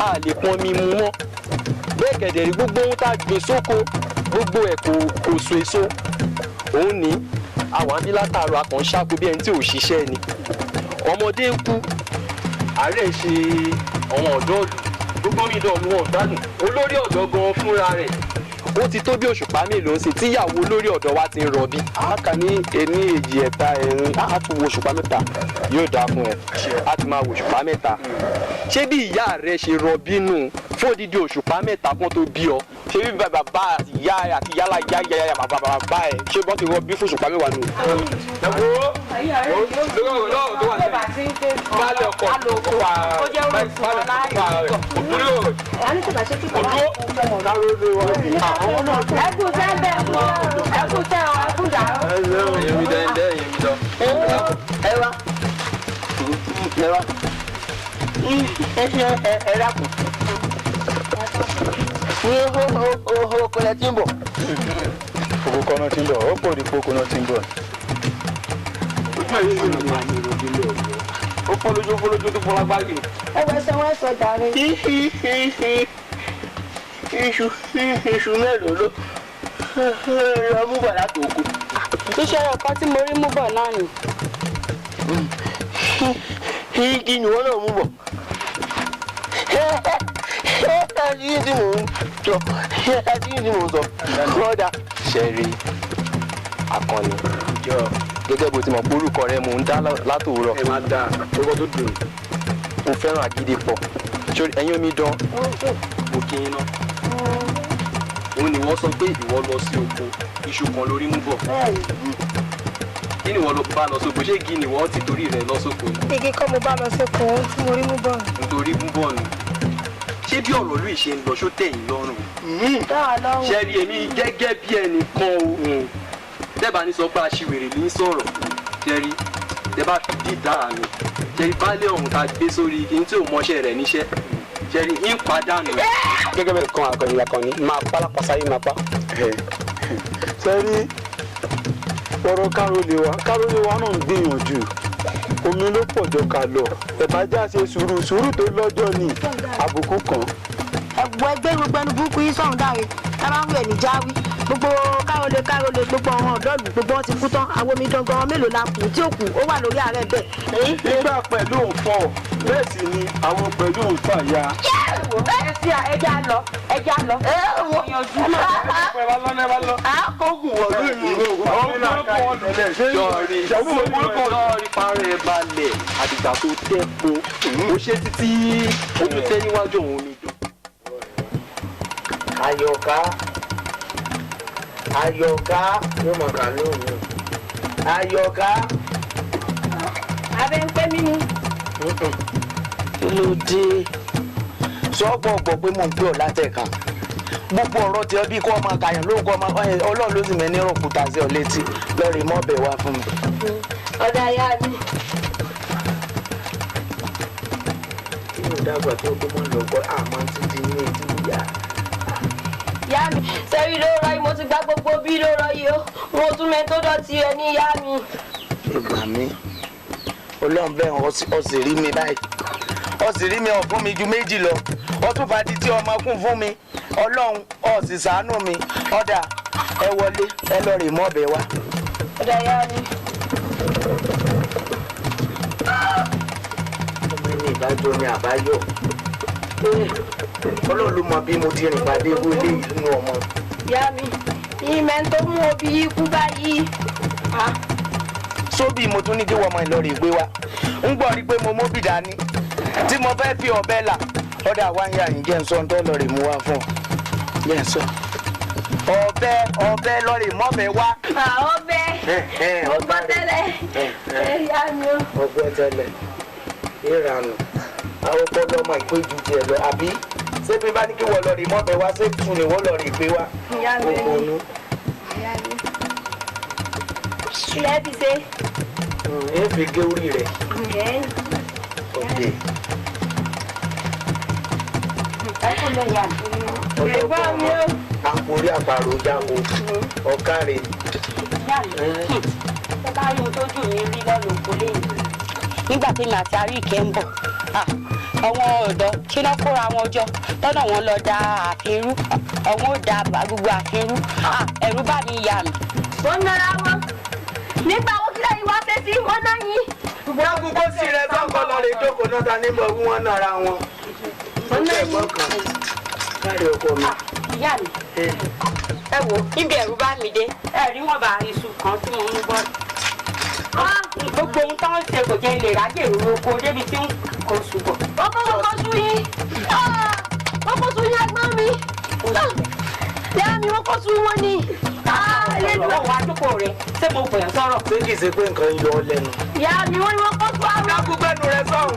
a lè pọn mi mu mọ́ bẹ́ẹ̀ gẹ̀dẹ̀ rí gbogbo ohun tá a gbìn sóko gbogbo ẹ̀ kò so èso òun ní àwọn àbí látàrọ akàn ṣáko bí ẹni tí ò ṣiṣẹ́ ni ọmọdé ń kú àárẹ̀ ṣe àwọn ọ̀dọ́ gbogbo mi dọ̀ lu wọn gbádùn olórí ọ̀dọ́ gan fúnra rẹ̀ ó ti tó bí òṣùpá mélòó sí tíyàwó olórí ọ̀dọ́ wa ti ń rọbí. a kà ní ení èjì ẹ̀ta ẹ̀rin a tún wo òṣùpá mẹ́ta yóò dáa fún ẹ a ti máa wo òṣùpá mẹ́ta. ṣé bí ìyá rẹ ṣe rọbí nù fún odidi òṣùpá mẹ́ta kan tó bí ọ ṣé bí bàbá àti ìyá àti yálà ìyá bàbá ẹ ṣé bọ́n ti rọbí fún òṣùpá mẹ́wàá nù. Ẹkú sẹ́ńbẹ̀ mọ́ ẹkú sẹ́ ọ ẹkú dàrú. Èmi dẹ́ndẹ́ èmi lọ. Ẹ wá ẹ dákun ní oho kọlẹ tí ń bọ̀. Oko kọ́nà tí ń bọ̀ ó pò ní kókó náà tí ń bọ̀. Ó fọ́ lójú tó fọlá gbági. Ẹ wọ ẹsẹ̀ wọn sọ dàrí. Iṣu mélòó ló lọ mú bọ̀ láti oko. Iṣẹ́ ọkọ tí mo rí mú bọ̀ náà nì. Kí ni wọ́n náà mú bọ̀? Ẹ̀ẹ́dì tí mò ń sọ. Kọ́dà. Ṣẹ̀rí Akànnì gẹ́gẹ́ bó ti mọ̀ pé orúkọ rẹ mò ń dá látòwúrọ̀. Ẹ máa dá orúkọ tó dùn. Mo fẹ́ràn àgídí pọ̀. Ẹ̀yin omi dán. Mo kí yín náà. Òun ni wọ́n sọ pé ìwọ lọ sí oko iṣu kan lórí mú bọ̀. Kí ni wọ́n bá lọ sóko? Ṣé igi ni wọ́n ti torí rẹ̀ lọ sóko ni? Igi kọ́ mo bá lọ sóko ohun tí mo rí mú bọ̀. Nítorí mú bọ̀ ni. Ṣé bí ọ̀rọ̀ lóì ṣe ń lọ ṣó tẹ̀yìn lọ́rùn? Dáwà lọ́rùn. Ṣé rí èmi gẹ́gẹ́ bí ẹnìkan o? Tẹ́bà ní sọ pé aṣiwèrè ní sọ̀rọ̀. Ṣé rí tẹ́bà fi dídá mi? Ṣé rí baálé ọ̀hún ta gbé sórí igi tí ò mọṣẹ́ rẹ̀ níṣẹ́? Ṣé rí ń padànù? gẹ́gẹ́ bẹ́ẹ̀ kan Akànnì máa pálápàsá yìí máa pa. Sẹ́rí ọ̀rọ̀ kárólé wa náà ń gbìyànjú omi ló pọ̀ jọ ká lọ ẹ̀bájá ṣe sùúrù tó lọ́jọ́ ní àbùkù kan. Ẹ̀gbọ́n ẹgbẹ́ gbogbo ẹnu burúkú yín sọ̀hún dáre ẹ máa ń wẹ̀ ní jáwí gbogbo kárólé gbogbo ọ̀hún ọ̀dọ́ọ̀lù gbogbo wọn ti kú tán àwọn omi dangan mélòó la kù tí ò kù ó wà lórí ààrẹ bẹ́ẹ̀. Nígbà pẹ̀lú òǹfọ̀ bẹ́ẹ̀ sì ni àwọn pẹ̀lú òǹfàyà. Ẹ sí ẹja lọ. Àkókò wọ̀lú ìlú. Sọ́ọ̀rì parẹ́ balẹ̀ àdìgbà tó tẹ́kun ó ṣe títí ó tún tẹ́ níwájú òun omi dùn. Àyọ̀ká yóò mọ̀ ká lóhùn. Àyọ̀ká. Abẹ́ ń pẹ́ mímú. Kí ló dé? Sọ́gbọ̀n gbọ́ pé mò ń pè ọ́ látẹ̀kan. Gbogbo ọ̀rọ̀ tí ọ bí kọ́ ọmọ kàyàn ló kọ́ ọmọ Ọlọ́run ló sì mẹ́ ní rọ̀kúta sí ọ létí lọ́ọ̀rì mọ́bẹ̀ wá fún mi. Ọ̀dà ya mi. Kí ló dàgbà tó kó mọ́ lọ gbọ́ àmọ́ ti di ní etí yá. Yá mi, sẹ́rí ló rọ yìí mo ti gba gbogbo bí ló rọ yìí ó. Mo tún mẹ́ tó dọ̀tí ẹ ní yá mi. Ìgbà mi, Ọlọ́run bẹ́ẹ̀ ọ sì rí mi báyìí. Ọ sì rí mi ọ̀fun mi ju méjì lọ. Ọ tún fàdí tí ọmọ kún fún mi. Ọlọ́run ó sì ṣàánú mi ọ̀dà ẹ wọlé ẹ lọ rè mọ́ ọbẹ̀ wa. ọ̀dà yá ni. ọmọ ẹni ìdájọ́ ni àbáyọ Ọlọ́run ló mọ bí mo ti rìn pàdé irú eléyìí nínú ọmọ. ìyá mi ìmẹ̀ tó mú obì ikú báyìí. sóbì mo tún ní kí wọ́n mọ Ìlọrin gbé wa ń gbọ́ rí pé mo móbì dání tí mo fẹ́ fi ọ̀bẹ là ọ̀dà wá ń yà yín jẹ́ ń sọ ń tọ́ lọ́ọ̀rì mú wá fún ọ jẹ́ ń sọ. ọ̀bẹ lọ́ọ̀rì mọ́bẹ wá. ọ̀bẹ ọgbọ́ tẹ́lẹ̀ ìyá mi o. ọgbọ́ tẹ́lẹ̀ ìranù àwọn ọpọlọ ọmọ ìpéjú tiẹ̀ lọ àbí ṣé bí bá ní kí wọ́n lọ́ọ̀rì mọ́bẹ wá ṣé tún ni wọ́n lọ́ọ̀rì gbé wá. ìyá mi ni ìyá mi. ilé bí ṣe. ẹ fi gé orí rẹ̀. ọ̀dẹ̀. ẹ̀gbọ́n mi o. àpòrí àpàrọ̀ jáko ọ̀kárẹ̀. ẹ bá rí ohun tójú mi rí lọ́nà òkú lẹ́yìn. nígbà tí mi àti Àríkẹ́ ń bọ̀ àwọn ọ̀dọ́ kí lọ́ kóra wọn jọ tọ́nà wọn lọ da ààfin rú àwọn ò da gbogbo ààfin rú ẹ̀rù bá mi yà mí. wọ́n nara wọn nígbà wo kílẹ̀ yìí wá fẹ́ sí wọn náà yín. wọ́n gbogbo sí rẹ̀ sọ́kọ́ lọ lè jókòó náà ta níbọ̀ wí wọ́n nara wọn. wọ́n náà yín. káàrí ọkọ mi. ìyá mi ẹ wo níbi ẹ̀rù bá mi dé ẹ rí wọn bá iṣu kan tí mo ń bọ̀. gbogbo ohun tó ń ṣe kò jẹ́ ilé ìrájẹ̀ ìroko débi tí kò ṣùgbọ́n. ọkọ̀ sún yín ọkọ̀ sún yín ẹ̀gbọ́n mi. ìyá mi wọ́n kọ́ sún wọn ni. ẹlẹ́dùn wa jókòó rẹ̀ ṣé mo pè é sọ̀rọ̀. ṣé kìí ṣe pé nǹkan yọ ọ lẹ́nu. ìyá mi wọ́n ní wọ́n kọ́ sún àwọn. lákùgbẹ́nu rẹ sọ̀hún.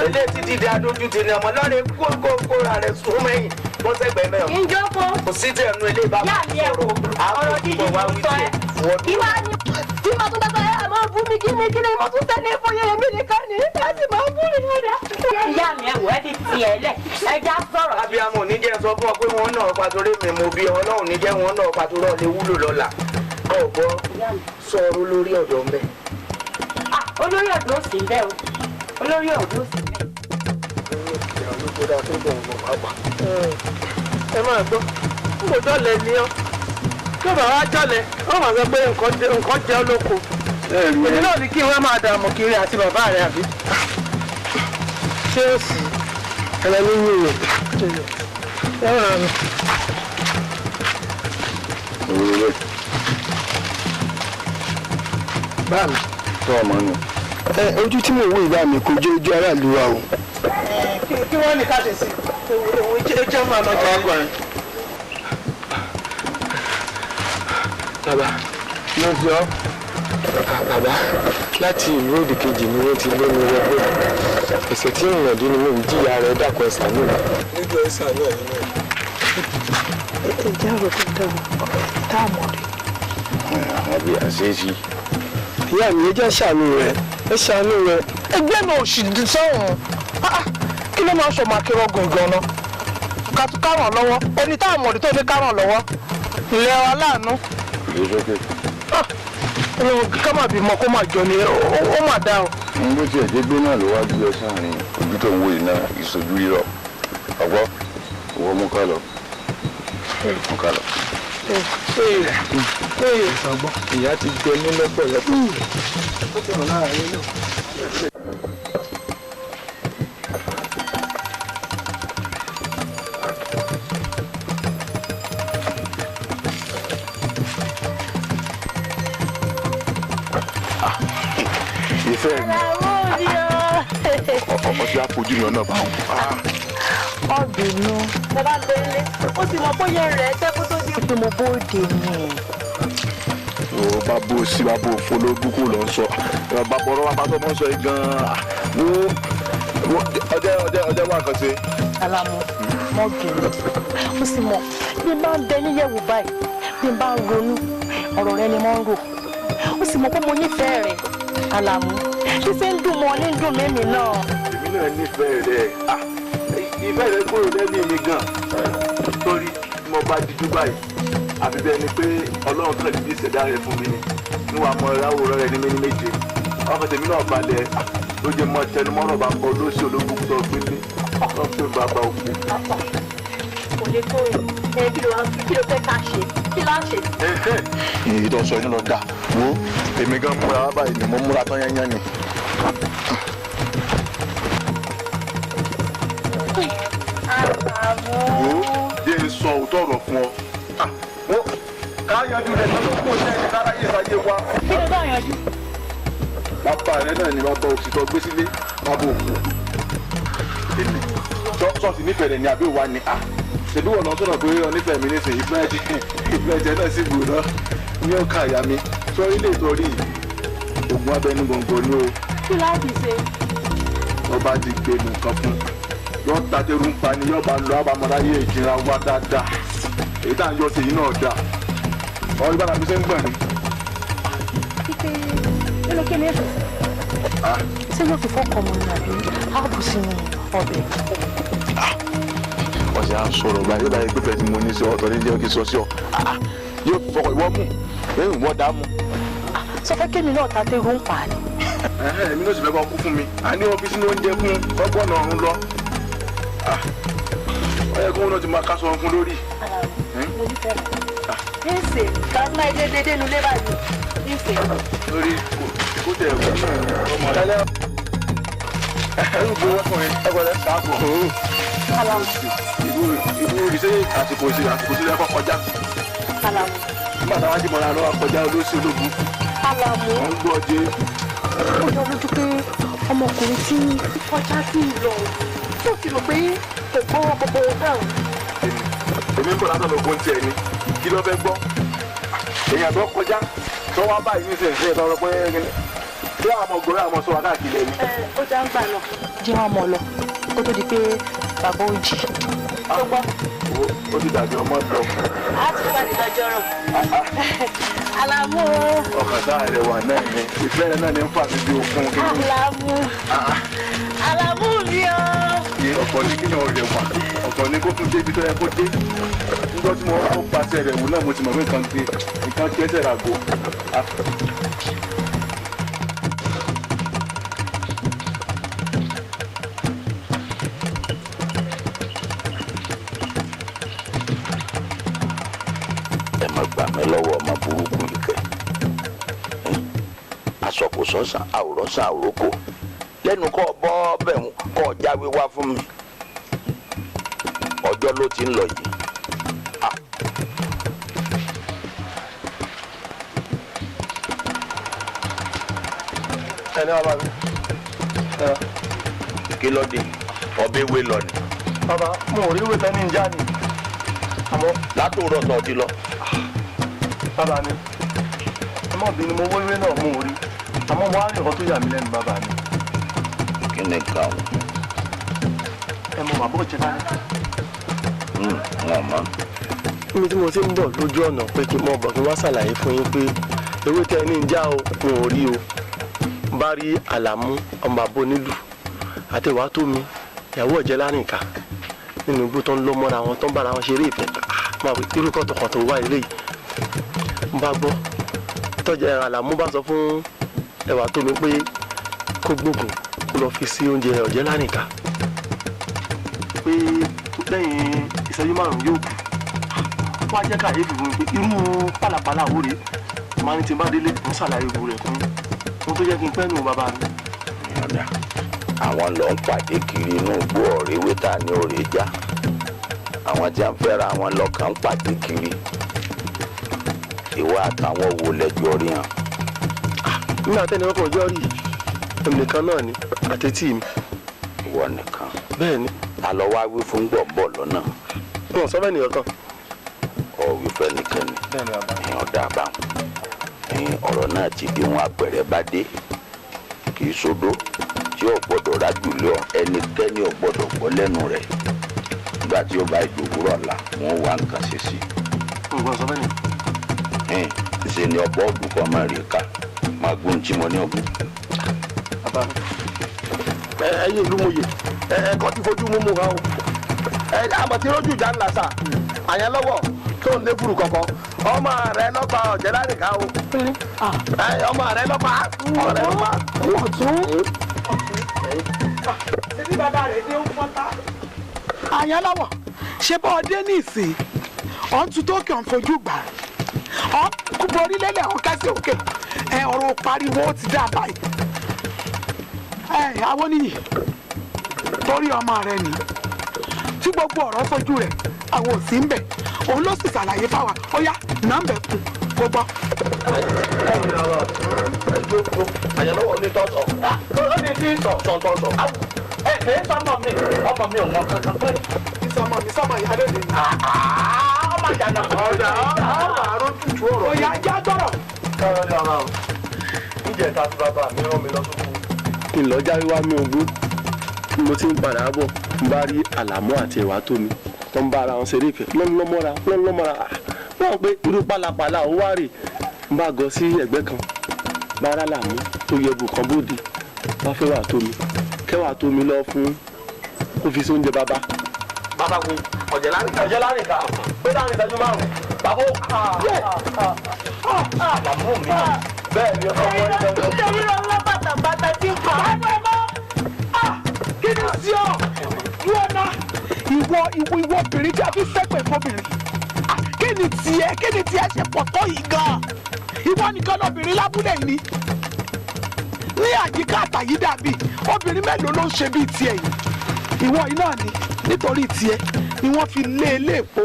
ilé títí di adójú ti ní ọmọ lọ́rẹ̀ kóra rẹ̀ sún mẹ́yìn bọ́ sẹ́gbẹ̀ẹ́ mẹ́rin. ìjọpọ̀. kò sí tẹ̀nu ilé ìbámu sọ̀rọ̀ ọ̀rọ̀ dídì wá ló wí sọ ẹ́. ìwà ni tí mo tún tẹ́tọ̀ ẹ̀ máa bú mi kí ni mo tún tẹ́lẹ̀ fún yẹn mi nìkan ni ẹ sì máa bú mi nígbà. ìyá mi ẹ̀wọ̀ ẹ ti tiẹ̀ lẹ̀ ẹ já sọ̀rọ̀. abiyamọ oníjẹ sọ fún ọ pé wọn náà pàtórí mi mo bí Ọlọ́run níjẹ wọn náà pàtórọ lè wúlò lọ́la ọgbọ sọ̀rọ̀ olórí ọ̀dọ́ ń bẹ. olórí ọ̀dọ́ sì bẹ́ẹ̀ o olórí ọ̀dọ́ sì bẹ́ẹ̀. ẹ máa gbọ́ n kò jọ́lẹ̀ ní ọ́ tó bá wá jọ́lẹ̀ wọ́n máa sọ pé nǹkan jẹ́ olóko èmi náà ní kí wọ́n máa dààmú kiri àti bàbá rẹ̀ àbí ṣé ó sì ẹ̀rọ ní yìnyín ẹ ràn mí. báàmì tó ọmọ nù. ojú tí mo wò ìgbà mi kò jẹ́ ojú aráàlú wa o. kí wọ́n ní ká ṣe sí òun jẹ́ máa lọ jẹ́ ọkùnrin. bàbá mo fi ọ́ bàbá láti ìlú òdì kejì ni wọ́n ti lé mi wọgbẹ́ ẹ̀sẹ̀ tí ìrìnàjò ni mo ń jìyà rẹ̀ dàpọ̀ ẹ̀sà náà. nígbà ẹ̀sà náà ni náà. ìjà rẹ̀ tó dára tá a mọ̀ rí. àwọn bí àṣeéṣí. ìyá mi ẹ jẹ́ ṣàánú rẹ̀ ẹ ṣàánú rẹ̀. ẹgbẹ́ náà ò sì sọ̀hún kí ló máa ń sọmọ akérògùn gan-an káràn lọ́wọ́ ẹni tá a mọ̀ rí tó ní káràn lọ́wọ́ ilẹ̀ aláàánú. ká má bímọ kó má jọ ni ó má dá o. n bó tiẹ̀ dé gbé náà ló wá gbé ọ sáàrin ojú tó ń wo iná ìṣojú rírọ̀ ọgbọ́ owó mú ká lọ. ìyá ti jẹ mí lọ́pọ̀lọpọ̀. ó ti hàn láàrin náà. ìfẹ́ mi ọmọ tí a fojú mi ọ̀nà bá wọn. ọ̀bìnú mo bá gbé ilé ó sì mọ bóyá rẹ̀ ṣẹ́ kó tó di. pé mo bóde ni. o bá bó sí bá bó folóbú kò lọ sọ bá bọ̀rọ̀ wá bá tó mọ́ sọ yìí gan-an wo ọjọ́ wà kan ṣe. Alamu mọ́ bìnú ó sì mọ bí n bá ń bẹ níyẹ̀wò báyìí bí n bá ń ronú ọ̀rọ̀ rẹ ni mo ń rò ó sì mọ pé mo nífẹ̀ẹ́ rẹ̀ Alamu bí ṣe ń dùn mọ́ ní dùn mímì náà. èmi náà nífẹ̀ẹ́ rẹ̀ ìfẹ́ rẹ̀ gbòòrò lẹ́nu mi gan-an torí mo bá dídú báyìí àfi bẹ́ẹ̀ ni pé Ọlọ́run kan dídí ìṣẹ̀dá rẹ̀ fún mi ni níwọ̀n àmọ́ ìráwòrán rẹ̀ ní méjì méje ọkọ̀ tèmi náà balẹ̀ ló jẹ́ mọ́ tẹnumọ́rọ̀ bá ń bọ́ lóṣù ológun tó gbé ní wọ́n pè bàbá òkú. kò lè tó yẹn kí ló fẹ́ ká ṣe kí lá ṣe. èyí tó sọ inú lọ dà wo èmi gan múra wá báyìí ni mo múra tán yányán ni. wo yé n sọ òótọ́ ọ̀rọ̀ fún ọ. ká yanjú rẹ̀ lọ́dọ̀ kó o ṣe ẹni kára yé sáyé wa. kí ló bá yanjú. bàbá rẹ náà ni bàbá òsìtọ́ gbé sílé bàbá òkú. èmi sọ́ọ̀sì nífẹ̀ẹ́ rẹ̀ ni àbí òwa ni ṣèlú ọ̀nà sọ̀rọ̀ pé onífẹ̀ẹ́ mi nísìnyí ìfẹ́ ẹ̀jẹ̀ náà sì bù náà ní ọkà àyà mi sọ ilé ìtọ́rí ògùn abẹnú gbòǹgbò ni o. kí láti ṣe. wọ́n bá ti gbé nǹkan fún yóò tàdérú ń pa ni yóò bá lọ àbámọ́láyé ìjìnlá wa dáadáa èyí tá à ń yọ sí yìí náà dà ọ̀rọ̀ ìbára mi ṣe ń gbọ̀n ni. kíkẹ́ nínú kí ni èso. ṣé yóò fi fọ́ọ̀kọ̀ mọ́ ní àbí áàbù sínú ọbẹ̀. wọ́n ṣe à ń sọ̀rọ̀ báyìí báyìí pé fẹ́ẹ́ tí mo ní sí ọ̀tọ̀ ní jẹ́ kí n sọ sí ọ yóò fọkọ̀ ìwọ mú lẹ́yìn ìwọ dá mú. sọ fẹ́ kémi náà ta tẹ́rù ń pa ni. èmi náà sì fẹ́ kọ́ kú fún mi a ní ọ́fíìsì ní oúnjẹ fún ọgbọ́n náà ń lọ. ó yẹ kí wọn náà ti máa ká sọ fún lórí. mo nífẹ̀ẹ́ rẹ̀ ṣe kàmá ẹ̀jẹ̀ dédé nulẹ̀ báyìí nífẹ̀ẹ́. lórí kó tẹ̀ ẹ̀kọ́ ọmọ rẹ̀. ẹ̀rù gbé wọ́pọ̀rin ẹgbẹ̀rẹ̀ sáàpù. ìlú ìṣe àsìkò sílẹ̀ ẹ̀kọ́ kọjá. nígbà táwọn jìmọ̀ ra lọ́wọ́ kọjá olóṣèlú ológun. wọ́n ń gbọ́ ọjẹ́. ó yọ lójú pé ọmọkùnrin tí kọjá sí ìlọ tó ti rò pé kò gbọ́ gbogbo náà. èmi ń bọ̀ látọ̀ lóko ń tiẹ̀ ni kí ló fẹ́ gbọ́. èèyàn tó kọjá tó wá báyìí ní sèǹsẹ̀ tó rọ pé tí àwọn ọmọ ògbóró àwọn sọ wá káàkiri ẹni. ó já ń gbà náà. jẹ́ wọn mọ̀ lọ kó tó di pé bàbá ó jì. tó gbọ́. ó ti dàbí ọmọ tó. a ti wà nídàjọ́ rọ̀. Alamu. ọkàn sáà rẹ wà náà ni ìfẹ́ rẹ náà ní ń fà mí bí okun kí ni. Alamu mi o. ọ̀pọ̀ ní kí ni ọ̀rẹ́ wà ọ̀pọ̀ ní kó tún dé ibi tó yẹ kó dé nígbà tí mo kó pàṣẹ rẹ̀ wò náà mo ti mọ̀ pé nǹkan gbé ẹsẹ̀ ràgó. ẹ má gbà mí lọ́wọ́ ọmọ burúkú yìí kẹ́ aṣọ kò sọ́sàn àwòrán àwòrókò lẹ́nu kọ́ bọ́ bẹ̀ kọ́ jáwé wá fún mi ọjọ́ ló ti ń lọ yìí. ẹni ọba mi. kí ló dé ọbẹ̀ wé lọ ni. bàbá mo ò rí ìwé tẹ́ ní ìjà ni àmọ́. látòrọ̀ tó ti lọ. bàbá mi ọmọ bí ni mo wéwé náà mo ò rí àmọ́ mo á rí nǹkan tó yà mí lẹ́nu bàbá mi. kí ni kan. ẹ mọ bàbá òjẹ bá rí. wọn mọ. níbi tí mo ti ń bọ̀ lójú ọ̀nà pé kí n mọ̀ bọ̀ kí n wá ṣàlàyé fún yín pé ewé tẹ́ ní ìjà o n ò rí o bá rí àlàmú ọmọ àbò nílùú àti ìwà tó mi ìyàwó ọ̀jẹ̀ lárìnká nínú igbó tó ń lọ mọ́ra wọn tó ń bára wọn ṣeré ìfẹ́ máa wí irú kọ̀tọ̀kọ̀tọ̀ wá ilé yìí n bá gbọ́ tọ́jà àlàmú bá sọ fún ẹwà tó mi pé kó gbógun kó lọ fi sí oúnjẹ ọ̀jẹ̀ lárìnká pé lẹ́yìn ìṣẹ́jú márùn-ún yóò kú wọ́n á jẹ́ káyéfì fún mi pé irú pàlàpàlà àwòrè máa ń ti bá délé ń ṣàlàyé gbogbo rẹ̀ fún ohun tó jẹ́ kí n pẹ́ nù bàbá mi. àwọn lọ ń pàdé kiri inú igbó ọ̀rẹ́ wẹ́tà ní òrè já àwọn tí a ń fẹ́ra àwọn lọ́kàn ń pàdé kiri ìwọ àtàwọn wo lẹ́jọ́ rí hàn. nígbà tẹ́ni wọ́n kàn ọjọ́ rí èmi nìkan náà ni àtẹ̀tí mi. ìwọ nìkan. bẹ́ẹ̀ ni. ta ló wá wí fún gbọ̀ngbọ̀ lọ́nà. wọn sọ fẹ́ nìkan kan. ọ wí fẹ́ nìkan ni. ẹ̀yin ọ̀dà àbáwọn. ẹ̀yin ọ̀rọ̀ náà ti di wọn àpẹẹrẹ bá dé kì í sódó tí ò gbọ́dọ̀ rájú lé ọ ẹnikẹ́ni ò gbọ́dọ̀ gbọ́ lẹ́nu rẹ̀ nígbà tí ó bá ìdòwúrọ̀ la wọ́n wá nǹkan ṣe sí. nǹkan sọ fẹ́ ni. ṣe ni ọ̀pọ̀ ọdún kan máa rí ká máa gbóhùn tí mo ní ọgbọ́n. ẹ̀yin ìlú mòye ẹ̀kọ́ ti fojú mú ha o àmọ́ tí rójú ìjà ńlá sà àyàn lọ́wọ́ tó ń lé furu kọ̀kọ́ ọmọ rẹ lọ́pàá ọ̀jẹ̀ lárìnká o ọmọ rẹ lọ́pàá ọ̀rẹ́ lọ́pàá. ṣebí bàbá rẹ̀ dé ń fọ́tà. àyàn lọ́wọ́ ṣé bọ́ ọdẹ ní ìsìn ọ̀n tún tókè ọ̀n fojú gbà ọ̀n kúbọ̀ orílẹ̀-èdè ọ̀n kásẹ̀ òkè ọ̀rọ̀ pariwo ó ti dá báyìí àwọn nìyí torí ọmọ rẹ ni tí gbogbo ọ̀rọ̀ fojú rẹ̀ àwọn ò sí ń bẹ̀ òun ló sì ṣàlàyé fáwa ó yá nàmbẹ̀ kù kó gbọ́. àyẹ̀lọ́wọ́ ní tọ́tọ̀ ó ní tí tọ̀tọ̀tọ̀ ẹ̀ sọmọ mi ò mọ kankan pé. ìsọmọ mi sọmọ ìyá lóde. ọmọ ìjànà ọ̀dà àrùn tutù ọ̀rọ̀. òyà ajá gbọ́rọ̀. káyọ̀ ní ọ̀rọ̀ níjẹ̀ta tí bàbá mi rán mi lọ sókú. ìlọ́jà wíwá mi ògún mo ti ń padà bọ̀ n bá rí àlàmọ́ àti ẹ̀wà tó mi tó ń bá ara wọn ṣeré ìfẹ́ lọ́nlọ́mọ́ra wọ́n pé irú pálapàla ó wá rè n bá gọ sí ẹ̀gbẹ́ kan bá ara làmú tó yẹ bùkán bòde bá fẹ́ wà tó mi kẹwàá tó mi lọ fún ọ́fíìsì oúnjẹ bàbá. bàbá wo ọ̀jẹ̀ láàrin ká pé láàrin ìdájọ́ márùn-ún bàbá àlàmú mi bẹ́ẹ̀ ni ọmọ ìdájọ́. nítorí ọlọ́ bàtàbàtà ti ń pa. kí ni sí ọ lọ́nà ìwọ obìnrin tí a fi sẹ́pẹ̀ fọbìnrin kí ni tiẹ̀ ṣe pọ̀ tó yìí gan-an ìwọ nìkan lọ́bìnrin lábúlé yìí ni ní àyíká àtàyídà bíi obìnrin mélòó ló ń ṣe bíi tiẹ̀ yìí ìwọ yìí náà ni nítorí tiẹ̀ ni wọ́n fi lé eléèpo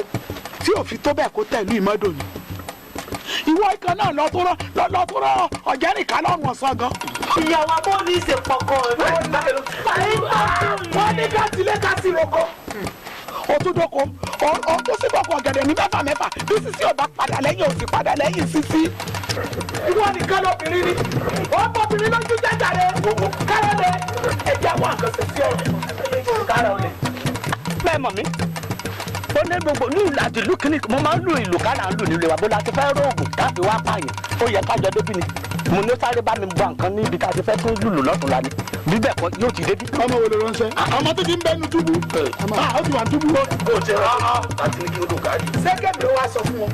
tí òfin tó bẹ́ẹ̀ kó tẹ̀lú ìmọ́dọ̀ ni ìwọ ìkan náà lọ tó rọ ọ̀jẹ̀rìnká lọ́rùn ọ̀sán gan. ìyàwó abọ́ ní ìṣèpọ̀kọ rẹ̀. wọ́n ní ká tilé ká sí roko. o tún dóko o tún sí bọ̀kọ̀ ọ̀gẹ̀dẹ̀ ní mẹ́fà bí sísí ò bá padà lẹ́yìn òsì padà lẹ́yìn sísí. ìwọ nìkan lóbìnrin ni wọ́n bọ́bìnrin lójú jẹ́jàre kárọ̀lẹ̀ ẹ̀jẹ̀ àwọn àkànṣe sí ọ̀rọ̀ kárọ̀lẹ̀. bẹ́ẹ̀ mọ̀ mí ó ní gbogbo ní ìlú àti ìlú kìíní mo máa ń lu ìlú kára ń lù nílé wa bó la ti fẹ́ róògùn káfí wá pààyàn ó yẹ kájọ débi ni mo ní sáré bá mi bọ nǹkan níbi tá a ti fẹ́ tún lùlù lọ́tún la ni bíbẹ̀ kọ́ yóò ti débi. ọmọ wo ló ránṣẹ́ ọmọ tó ti ń bẹnu túbú ó ti wà túbú. kò tẹ ọ́ àti ní kí o dùn káàdì. sẹ́kẹ̀mì ló wá sọ fún wọn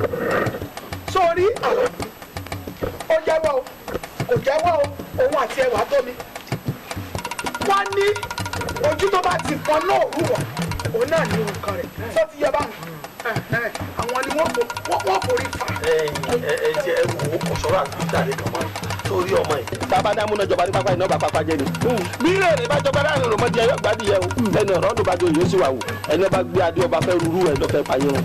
sórí àlọ́ ó jẹ́wọ́ o kò jẹ́wọ́ o òun àti ẹwà tó mi wọ́n ní ojú tó bá ti fọ́n náà rúwọ̀ òun náà ní nǹkan rẹ̀ sọ ti yẹ báwọn àwọn ni wọ́n forí fa. ẹ wò ó ọ̀ṣọ́rọ̀ àti ìdáre kan mọ́ sórí ọmọ yìí. bàbá ní amúnájọba ní pápá iná bá pápá jẹ ni. bí rèrè bá jọba láàrin òròmọdé ẹyọ gbádìí yẹ o ẹni ọ̀rọ̀ ọdún bá jọ yóò sì wà wò ẹni bá gbé adé ọba fẹ́ rúrú ẹ̀ lọ́fẹ́ payé wọn.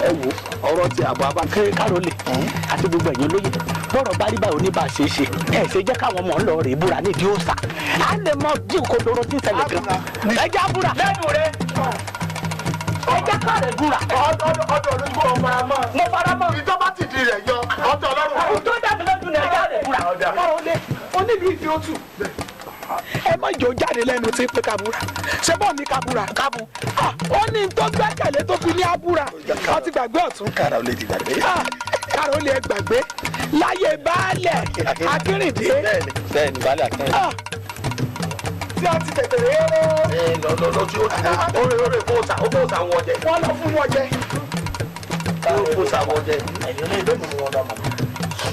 ẹ wò ọ̀rọ̀ ti àbọ̀ abá káró lè àti gbogbo ẹ̀yin olóyè bọ́rọ̀ bá rí báyìí oníbà ṣe é ṣe ẹ̀ ṣe jẹ́ káwọn ọmọ ńlọ rè búra nídìí òòsà á lè mọ dín kodoro tí ń ṣẹlẹ̀ gan ẹja búra lẹ́nu rẹ̀ ẹja káàrẹ̀ búra. ọdọ olójú ọmọ àmọ́ mo fara mọ́ ìjọba ti di rẹ̀ yọ ọdọ ọlọ́run. àwọn tó dàbí lójú ni ẹja rẹ̀ búra. oníbi ìfi otu ẹ má jò jáde lẹ́nu tí pé kabura ṣé bọ́ọ̀ ní kabura kabu ó ní tó gbẹ́kẹ̀lé tó fi ní abúra ó ti gbàgbé ọ̀tún. kára ó lè ti gbàgbé. kára ó lè gbàgbé láyé baálẹ̀ akérèdé. bẹ́ẹ̀ni baálẹ̀ akérèdé. tí a ti tètè rè é. lọ tí ó ti oore fóòsà wọ́n jẹ. wọ́n lọ fún wọn jẹ. fóòsà wọ́n jẹ. ẹ̀yin olè ló mú wọn lọ́mọ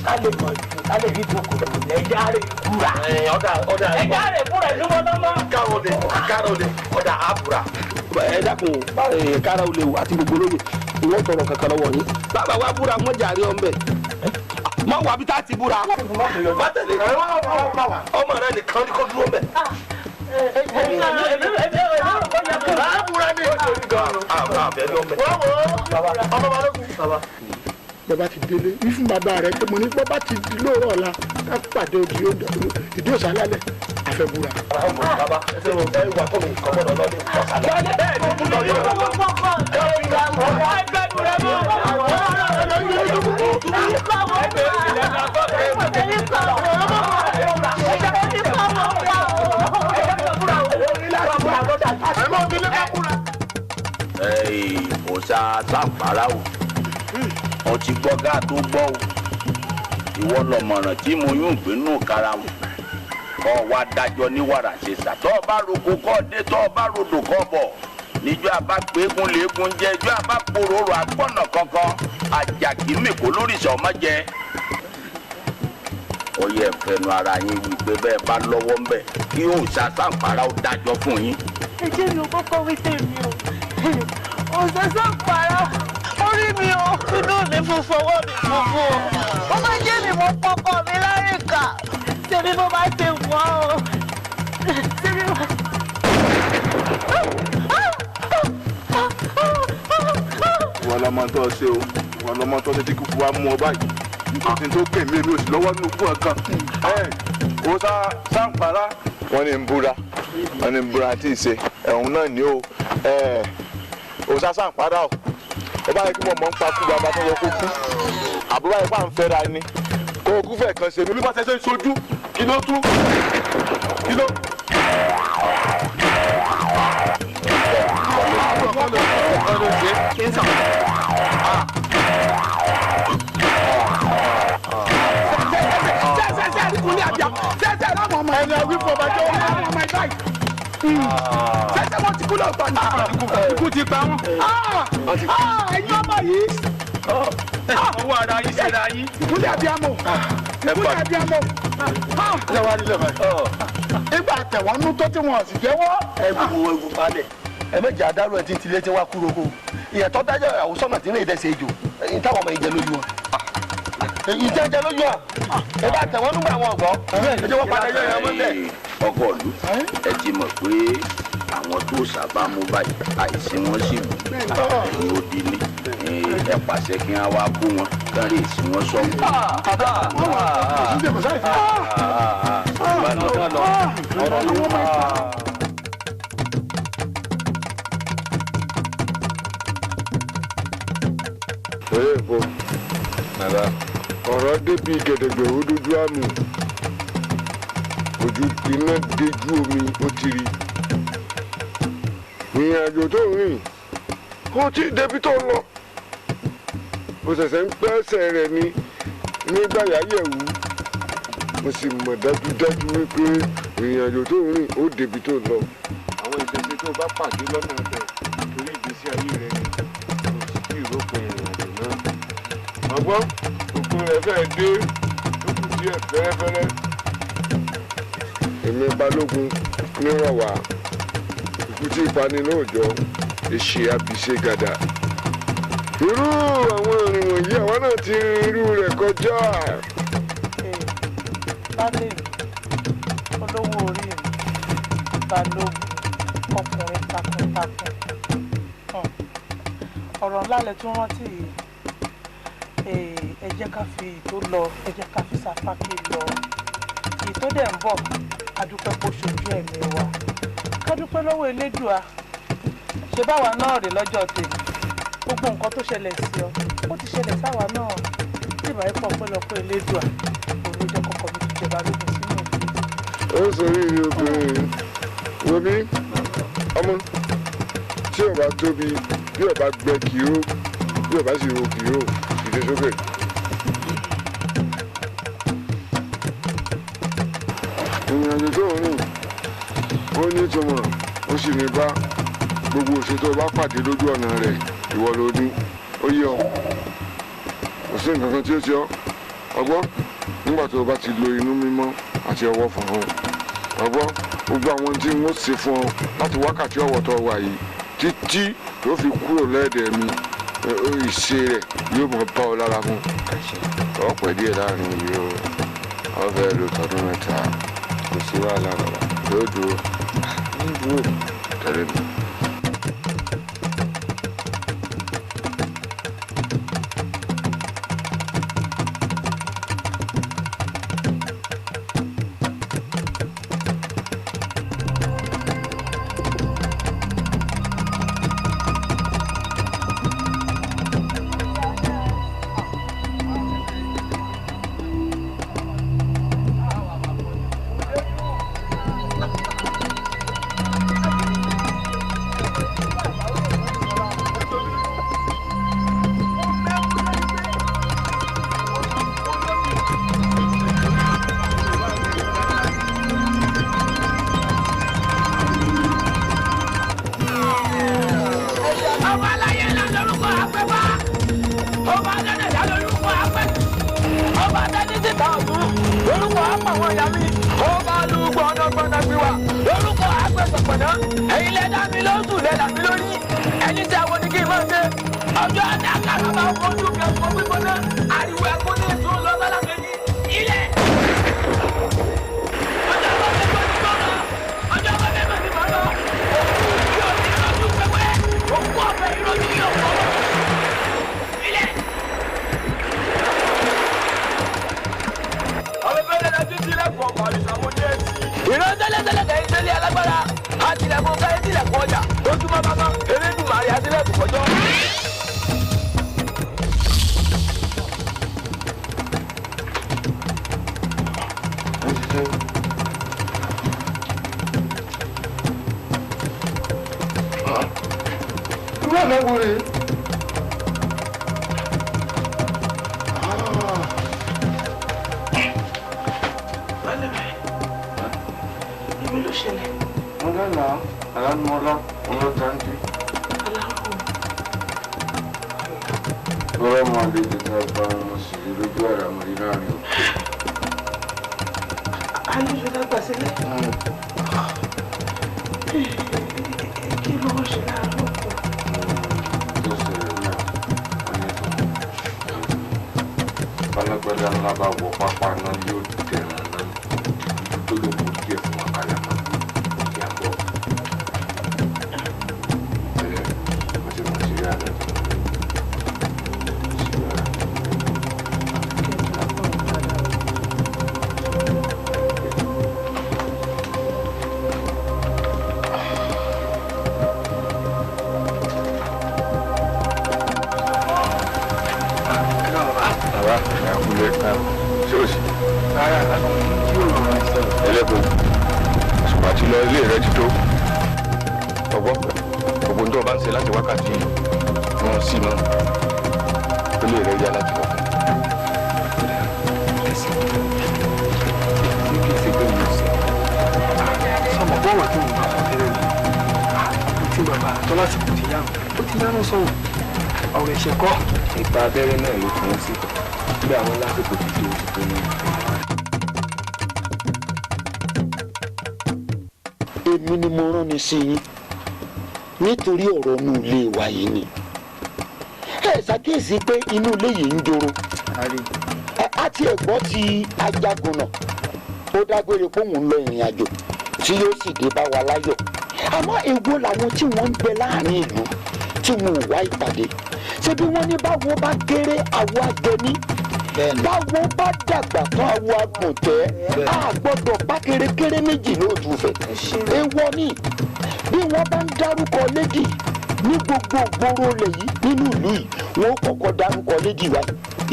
ká lè mọ ká lè rí ìdókòwò ẹja rẹ̀ búra. ọ̀dà ẹja rẹ̀ búra ìlú wọn lọ́mọ. kárọ̀lẹ̀ ọ̀dà àbúrà. ẹ dákun kára olè wò àti gbogbo lóye ìwọ́n tọrọ kankan lọ́wọ́ yín. bàbá wa búra wọn jàre ọ̀nbẹ. má wà bí tá a ti búra. má tẹ̀lé ọmọ rẹ nìkan ní kó dúró mbẹ. bàbá ti délé wí fún bàbá rẹ pé mo ní bàbá ti di lóòrọ̀ ọ̀la ká pàdé ìdí òsà lálẹ́ àfẹ́búra. bàbá ẹ wà fún mi kọ́ gbọ́dọ̀ lọ́dún ọ̀sà lálẹ́. bẹ́ẹ̀ ni mo lọ yọ ọ̀sà sàǹfàrà o wọ́n ti gbọ́ gáà tó gbọ́ o ìwọ lọ̀mọ̀ràn tí mo yún gbénú karamu kọ́ wa dájọ́ ní wàrà ṣe sà tọ́ ọ bá roko kọ́ dé tọ́ ọ bá rodò kọ́ bọ̀ níjọ́ àbá pégun léegun jẹ́ ìjọ́ àbá pororo àgbọ̀nà kankan àjàkí mèkó lóríṣà ọmọ jẹ́ ó yẹ fẹnu ara yín wípé bẹ́ẹ̀ bá lọ́wọ́ ńbẹ̀ kí òòṣà sàǹfàrà ó dájọ́ fún yín. ẹ jẹ́ mi ò kọ́kọ́ wí tèmi o òṣèṣẹ́ para orí mi o inú mi funfun ọwọ́ mi funfun o ó máa jẹ́ mi mo pọkọ mi láríkà ṣebí mo máa ṣe wọ́n o ṣebí mo. wọ́n lọ́mọ tó ṣe o wọ́n lọ́mọ tó ṣe tí kúkú wa mú ọ báyìí nítorí tó gbè mí ò sí lọ́wọ́ nínú fún ọ̀kan ó sáǹpara. wọ́n ní ń búra tí ì ṣe ẹ̀hún náà ní o ó sáǹpara o ó bá yẹ kí wọ́n mọ̀ ń pa kú bàbá tó yẹ kó kú àbúrò yẹn pa ń fẹ́ra ni kó o kú fẹ́ kan ṣe mí bí wọ́n ṣe ń sojú kí ló tú kí ló. ẹni ọgbìn fún ọba jẹ́ ọmọ ọmọ ẹ̀dá yìí. Sẹ́sẹ́ wọ́n ti kú lóòótọ́ ni. Ikú ti pa wọ́n. Ẹ̀yin ọmọ yìí. Owó ara yín ṣe ra yín. Ìkúlẹ̀ abiyamọ. Ìkúlẹ̀ abiyamọ. Ilé wa nílẹ̀ báyìí. Ìgbà tẹ̀wọ́nú tó tí wọ́n sì jẹ́wọ́. Ẹ wo ewu balẹ̀. Ẹ méjì àdárò ẹ̀ tí ń tilé tí wá kúrò kó. Ìyàtọ̀ dájọ́ àwòsànà tí ń rìn dẹ́sẹ̀ ejò. Táwọn ọmọ ìjẹ lójú wọn. Ìjẹ́jẹ́ lójú ọ̀. Ẹ bá tẹ̀wọ́nú gbà wọn gbọ́. Ẹ jẹ́ wọ́n padà yọ ìyá mọ́tẹ̀. ọkọ ìlú ẹ ti mọ̀ pé àwọn tó sábà mú báyìí àìsí wọn sì mú ẹ̀yìn odi ní ẹ pàṣẹ kí wọ́n wá kó wọn kán lè sí wọn sọ́hún. ọ̀rẹ́ ìbọn ọ̀rọ̀ débi gẹ̀dẹ̀gbẹ̀ ó dójú àmì ojú iná dejú omi ó ti rí ìrìn àjò tó ń rìn ó ti débi tó lọ mo ṣẹ̀ṣẹ̀ ń pẹ́sẹ̀ rẹ̀ ní nígbà yáyẹ̀wò mo sì mọ̀ dájúdájú wípé ìrìn àjò tó ń rìn ó débi tó lọ. àwọn ìṣẹ̀ṣẹ̀ tó bá pàdé lọ́nà ọ̀dọ̀ torí ìgbésí ayé rẹ̀ ni kò sì kí ìrókò ìrìn àjò náà. ọgbọ́n òkú rẹ̀ fẹ́ẹ́ dé ó kù díẹ̀ fẹ́rẹ́fẹ́rẹ́. èmi balógun nírọ̀wá ikú tí ìpani náà jọ èsì àbíṣe gàdà. irú àwọn ìrìn wọ̀nyí àwa náà ti rin irú rẹ̀ kọjá. lálẹ́ olówó orí mi balógun ọkùnrin takuntakun ọ̀rọ̀ ńlá lẹ tún rántí ẹ jẹ́ ká fi ìtó lọ ẹ jẹ́ ká fi sàfákì lọ ìtó dẹ̀ ń bọ̀ adúpẹ́ kó ṣojú ẹ̀mí wa ká dúpẹ́ lọ́wọ́ elédùà ṣe báwa náà rè lọ́jọ́ tèmi gbogbo nǹkan tó ṣẹlẹ̀ sí ọ ó ti ṣẹlẹ̀ sáwa náà tí ìbáyé pọ̀ pẹ́lọpẹ́ elédùà òun ló jẹ́ kọ́kọ́ mi ti jẹba lógun sínú ìlú. ó sọrí ìrìn obìnrin wo bí ọmọ tí ò bá tóbi bí ò bá gbẹ kìíró bí ò bá sì ro kìíró ìdè sókè. ìrìnàjò tó ń rìn ó ní ìtumọ̀ ó sì ní bá gbogbo òṣètò bá pàdé lójú ọ̀nà rẹ̀ ìwọ ló ní ó yẹ ọ kò sí nǹkan kan tí ó ti ọ ọgbọ́n nígbà tó o bá ti lo inú mímọ́ àti ọwọ́ fún ọ ọgbọ́n gbogbo àwọn tí wọ́n ṣe fún ọ láti wákàtí ọ̀wọ̀ tó wà yìí títí tó fi kúrò lẹ́ẹ̀dẹ̀ mi ìṣe rẹ̀ yóò mọ̀ bá ọ lára fún ọ̀pẹ̀ díẹ̀ láàrin yìí o ọbẹ̀ lò tọdún mẹ́ta kò sí wàhálà bàbá yóò dúró tẹ̀lé mi. ó bá lu gbọ̀nàgbọ̀nà gbé wa lórúkọ àgbẹ̀sọ̀gbọ̀nà ẹ̀yin lẹ́dá mi lóṣù lẹ́dá mi lórí ẹni tí àwọn oníkì máa ń ṣe ọjọ́ àti àkàrà máa ń fojú kẹ́kọ̀ọ́ gbígbóná ariwo ẹ̀kọ́ ní èso lọ́sọ̀lá kejì ilẹ̀. ọjọ́ àwọn ẹgbẹ́ ti gbọ́nà ọjọ́ àwọn ẹgbẹ́ ti gbọ́nà òkú yóò ní ìrọ̀jú pẹ́pẹ́ òkú ọ̀fẹ́ ìrọ̀jú yóò kọ́ ilẹ̀. àwọn ẹgbẹ́ lẹ́dá ti tilẹ̀kùn ọkọ̀ àdìsàmúdẹ́ẹ̀sì. ìrọ̀tẹ́lẹ̀tẹ́lẹ̀ kẹ́yìn tẹ́lẹ̀ alágbára àtìlẹ̀kùn káyé tilẹ̀kùn ọjà ojúmọ́ bàbá elédùnmarè àtìlẹ̀kùn kọjọ́. Irú àná wo rèé? Ibi ló ṣẹlẹ̀. Mo lánàá, àlánumọ́lá, ọlọ́tàndí. Lọ́rọ̀ máa lè tètè bá wọn sí lójú àrà mọ̀ nínú àárín òkú. Àlejò dàgbà sílẹ̀. Kí ló ń ṣe láàárọ̀ òkú? Tó ṣẹlẹ̀ náà, wọ́n ní tó. Bálágbádá ńlá bá wọ pápá náà yóò dẹ̀ràn náà tó lè mú díẹ̀ fún àkàlà máa ń yà bọ̀. Mo ṣe mọ̀ sí rí àlẹ́ tó. Ẹlẹ́bùn àsùpà tí lọ ilé rẹ ti tó ọgbọ́n gbogbo ń tó bá ń ṣe láti wákàtí wọn sí mọ́ ilé rẹ yá láti wọ́n. sọmọ bọ́wọ̀ tó ń bá wọn tẹ́lẹ̀ ní tí bàbá tọ́lá ti kù ti yánu ó ti yánu sọ̀rọ̀ ọ̀rọ̀ ẹ̀ṣẹ̀ kọ́. Ìpa abẹ́rẹ́ náà ló fún un sí nígbà wọn lásìkò ti tó ní. Èmi ni mo rán ni sí yín nítorí ọ̀rọ̀ inú ilé wa yìí ni. Ẹ ṣàkíyèsí pé inú ilé yìí ń joro. Àti ẹ̀gbọ́n ti ajagun náà ó dágbére pé òun ń lọ ìrìn àjò tí yóò sì dé bá wa láyọ̀. Àmọ́ èwo làwọn tí wọ́n ń bẹ láàrin ìlú tí wọn ò wá ìpàdé. Ṣé bí wọ́n ní báwo bá kéré àwọ̀ agbẹni báwo bá dàgbà tán àwọ̀ àgùntẹ́ a gbọ́dọ̀ bá kérékéré méjì lóòtú fẹ̀. Èèwọ̀ ni bí wọ́n bá ń dárúkọ lédì ní gbogbo gbòòrò lẹ̀ yìí nínú ìlú yìí wọ́n kọ́kọ́ dárúkọ lédì wa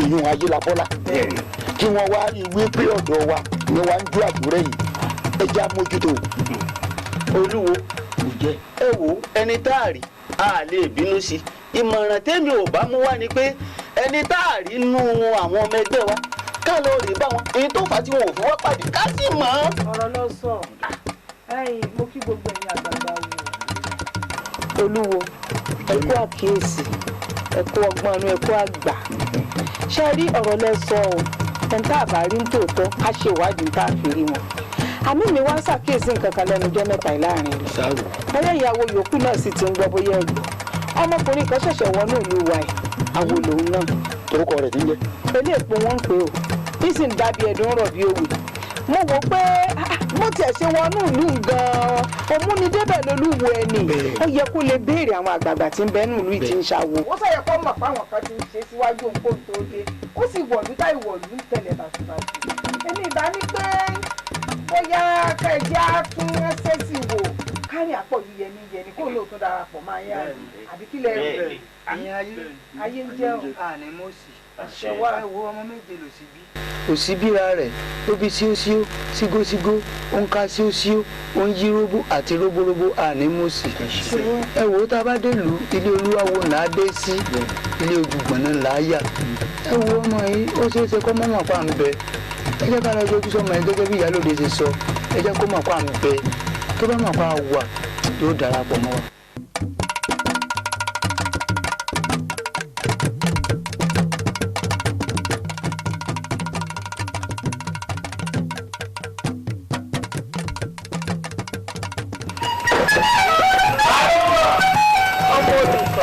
èèyàn Ayélabọ́lá kí wọ́n wá ìwé pé ọ̀dọ̀ wa ni wọ́n ń jó àdúrà yìí ẹja mójútó. Olúwo ẹ wo ẹni tá a rí a lè bínú sí ìmọ̀ràn tèmi ò bá mú wá ni pé ẹni tá a rí nú àwọn ọmọ ẹgbẹ́ wa ká lọ rí bá wọn èyí tó fà á tí wọn ò fi wá pàdé ká sì mọ̀ ọ́n. ọ̀rọ̀ lọ sọ ẹ̀yin mo kí gbogbo ẹ̀yin àgbààgbà wò. Olúwo ẹ kú àkíyèsí ẹ kú ọgbọ́n inú ẹ kú àgbà ṣe rí ọ̀rọ̀ lẹ sọ ọ ẹni tá a bá rí nítòótọ́ á ṣe ìwádìí tá a fi rí wọn. Àmì mi wá ń ṣàkíyèsí nǹkan kan lẹ́nu ọjọ́ mẹ́ta láàrin rẹ̀ bóyá ìyàwó yòókù náà sì ti ń gbọ́ bóyá ẹ̀ gbọ́ ọmọkùnrin kan ṣẹ̀ṣẹ̀ wọnú ìlú wa ẹ̀ àwo lòun náà. Orúkọ rẹ̀ ti ń jẹ́. Pẹ̀lú èpò wọn ń pè ó bí sì ń dàbí ẹ̀dùn rọ̀ bí òwe. Mo wò pé mo tiẹ̀ ṣe wọnú ìlú gan-an òmúnidébẹ̀ lolúwo ẹni ó yẹ kó lè béèrè àwọn àgbààgbà tí ń bẹ nínú ìlú tí ń ṣàwò. Wọ́n sọ yẹ kó mọ̀ pé àwọn kan ti ń ṣe síwájú nǹkan tó dé ó sì wọ̀lú táì wọ̀lú ń tẹ̀lé bàtúbàtú. Èmi ìbá ní pé bóyá kẹjá tún ẹsẹ̀ sí wò kárí àpọ̀ yíyẹni kó lóòótọ́ darapọ̀ máa yá àbí kílẹ̀ rẹ̀ ayé ń jẹun. àní mo sì àṣẹwà ẹwọ ọmọ méje lò sí bí. kò sí bíra rẹ̀ ó bí síósíó sígósígó ó ń ká síósíó ó ń yí róbó àti róbóróbó àní mo sì. ẹ wò ó tá a bá dé lù ilé olúwawo là á dé sí ilé ojúgbọ̀n náà là á yà. ẹ wo ọmọ yìí ó ṣeé ṣe kó mọ́mọ́ pa ń bẹ ẹ jẹ́ ká lọ sójú sọmọ yẹn gẹ́gẹ́ bí ìyálòde ṣe sọ ẹ jẹ́ kó mọ̀ pa ń bẹ tó bá mọ̀ pa wà yóò darapọ̀ mọ́ wa.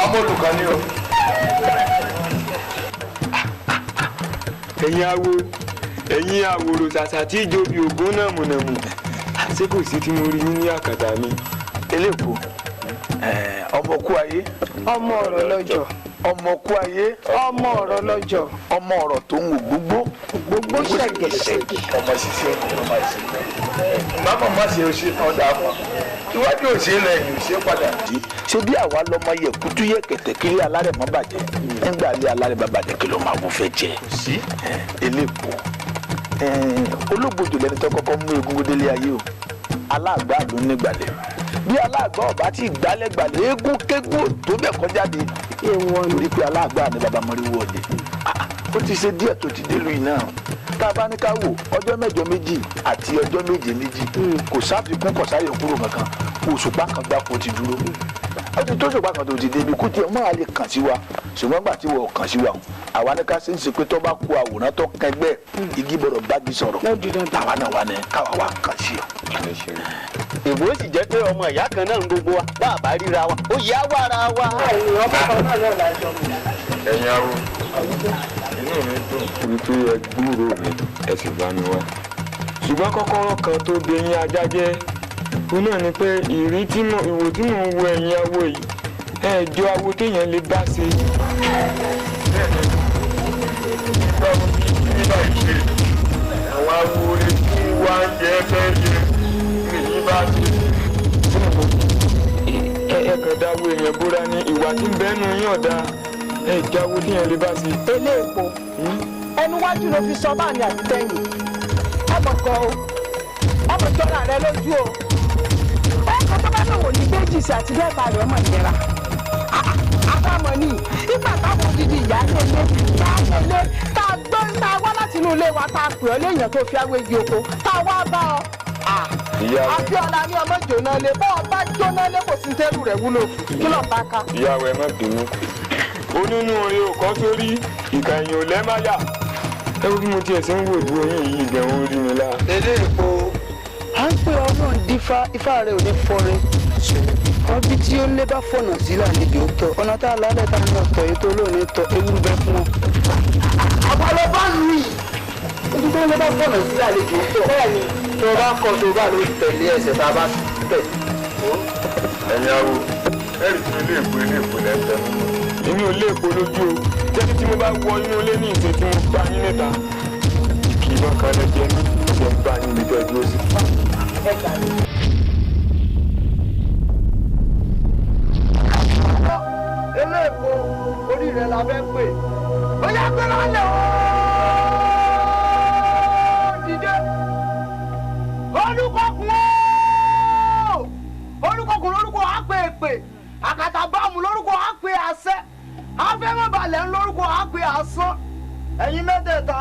ọmọ olùkọ́ ni o. ẹ̀yin awo ẹ̀yin àwòrò ṣàṣà tí ìjòbi ògún náà mùnàmù ṣé kò sí tí mo rí ní àkàtà mi. eléèpo ọmọ kú ayé. ọmọ ọ̀rọ̀ lọ́jọ́. ọmọ kú ayé. ọmọ ọ̀rọ̀ lọ́jọ́. ọmọ ọ̀rọ̀ tó ń wò gbogbo. gbogbo ṣẹ̀gẹ̀ṣẹ̀gẹ̀. ọmọ ṣiṣẹ́ ọmọ ìṣẹ̀lẹ̀. màmá má ṣe o ṣe tán dáa fún iwájú òṣè lẹ́yìn òṣè padà dí. ṣé bí àwa lọmọ yẹ kutu yẹ kẹtẹ kí ilé alárẹ̀ mọ́ bàjẹ́ nígbà ilé alárẹ̀ bá bàjẹ́ kí ló máa wò fẹ́ jẹ. sí eléèpo olóògbòjò lẹni tó kọ́kọ́ mú egungun délé ayé o aláàgbà ló ń nígbàlẹ̀ bí aláàgbà ọba tí gbálẹ́gbàlẹ̀ eégún kégún tó bẹ̀ kọjá de èèwọ̀n lórí pé aláàgbà ni bàbá mọ́rí wọlé ó ti ṣe díẹ̀ tó ti délùú yìí náà tá a bá ní ká wò ọjọ́ mẹ́jọ méjì àti ọjọ́ méje méjì kò sáfikún kò sáyọ̀ kúrò kankan òṣùpá kan gbáko ti dúró ó ti tó òṣùpá kan tó ti débi kó tiẹ̀ mọ́ àlè kàn sí wa ṣùgbọ́n gbà tí wọ́n kàn sí wa àwa ní ká ṣe ń ṣe pé tó bá kó àwòrán tó kẹgbẹ́ igi gbọ́dọ̀ bági sọ̀rọ̀ àwa náà wà ní káwa wà kàn sí ọ. èbó sì jẹ́ pé ọmọ ìyá kan náà ń gbogbo wa bá a bá ríra wa ó yá wàrà wa. ẹ̀yin awo inú mi dùn wípé ẹ gbúrò mi ẹ sì bá mi wá ṣùgbọ́n kọ́kọ́rọ́ kan tó de yín ajá jẹ́ òun náà ni pé ìwò tí mò ń wo ẹ̀yin awo yìí ẹ jọ awo téèyàn lè bá ṣe. àwọn awo orí tí wá ń jẹ fẹ́ yẹ èyí bá ṣe. ẹ kàn dáwọ́ èèyàn bóra ní ìwà tí ń bẹ́nu yín ọ̀dà ẹ jọ awo téèyàn lè bá ṣe. eléèpo ẹnu wájú ló fi sọ báà ní àtìtẹ́yìn ọmọkọ o ọmọ ìjọra rẹ lójú o ọkọ tó bá lòwò ní méjì sí àti bẹ́ẹ̀ bá rẹ ọmọ ìlera àbámọ̀ ní ìgbà táwọn odidi ìyá lélẹ̀ tá a gbọ́ tá a wá láti inú ilé wa tá a pè ọ́ léèyàn tó fi awégi oko tá a wá bá ọ. Abíọ́lá ní ọmọ jóná lé bọ́ ọ bá jóná lé kò sí tẹ́rù rẹ̀ wúlò kí lọ́ọ́ bá ká. ìyàwó ẹ má bínú onínú orin ò kọ́ sórí ìkà ẹ̀yìn ò lẹ́máyà ẹ wo bí mo tiẹ̀ ṣe ń wò dúró yín yìí gan-an rí mi láà. eléèpo à ń pè ọlọ́run dífá ifá rẹ̀ ò ní fọ́re ọbí tí ó lé bá fọ̀nà sílẹ̀ níbi ó tọ̀ ọ̀nà tá a lálẹ́ tá a lọ tọ̀ ètò olóòní tọ̀ ewu bẹ́ fún wọn. àbálọ bá lù í ojú tó lé bá fọ̀nà sílẹ̀ níbi ó tọ̀ bẹ́ẹ̀ ni tó bá kọ́ tó bá ló tẹ̀lé ẹsẹ̀ tá a bá tẹ̀. ẹ̀yin awo ẹ̀rì tí ilé èpo lẹ́tẹ̀. inú ilé èpo lójú o jẹ́bi tí mo bá wọ inú ilé ní ìṣe tí mo bá yín níta kì í mọ̀ kan lẹ́jẹ̀ ní ìṣe bá yín níbi tẹ́ dúró sí. eléèpo orí rẹ̀ la fẹ́ pè bóyá pé lálẹ́ o dìde olùkọ́kùn lórúkọ àpèèpè àkàtà báàmù lórúkọ àpè àṣẹ afẹ́mọ̀balẹ̀ lórúkọ àpè àṣán ẹ̀yin mẹ́tẹ̀ẹ̀ta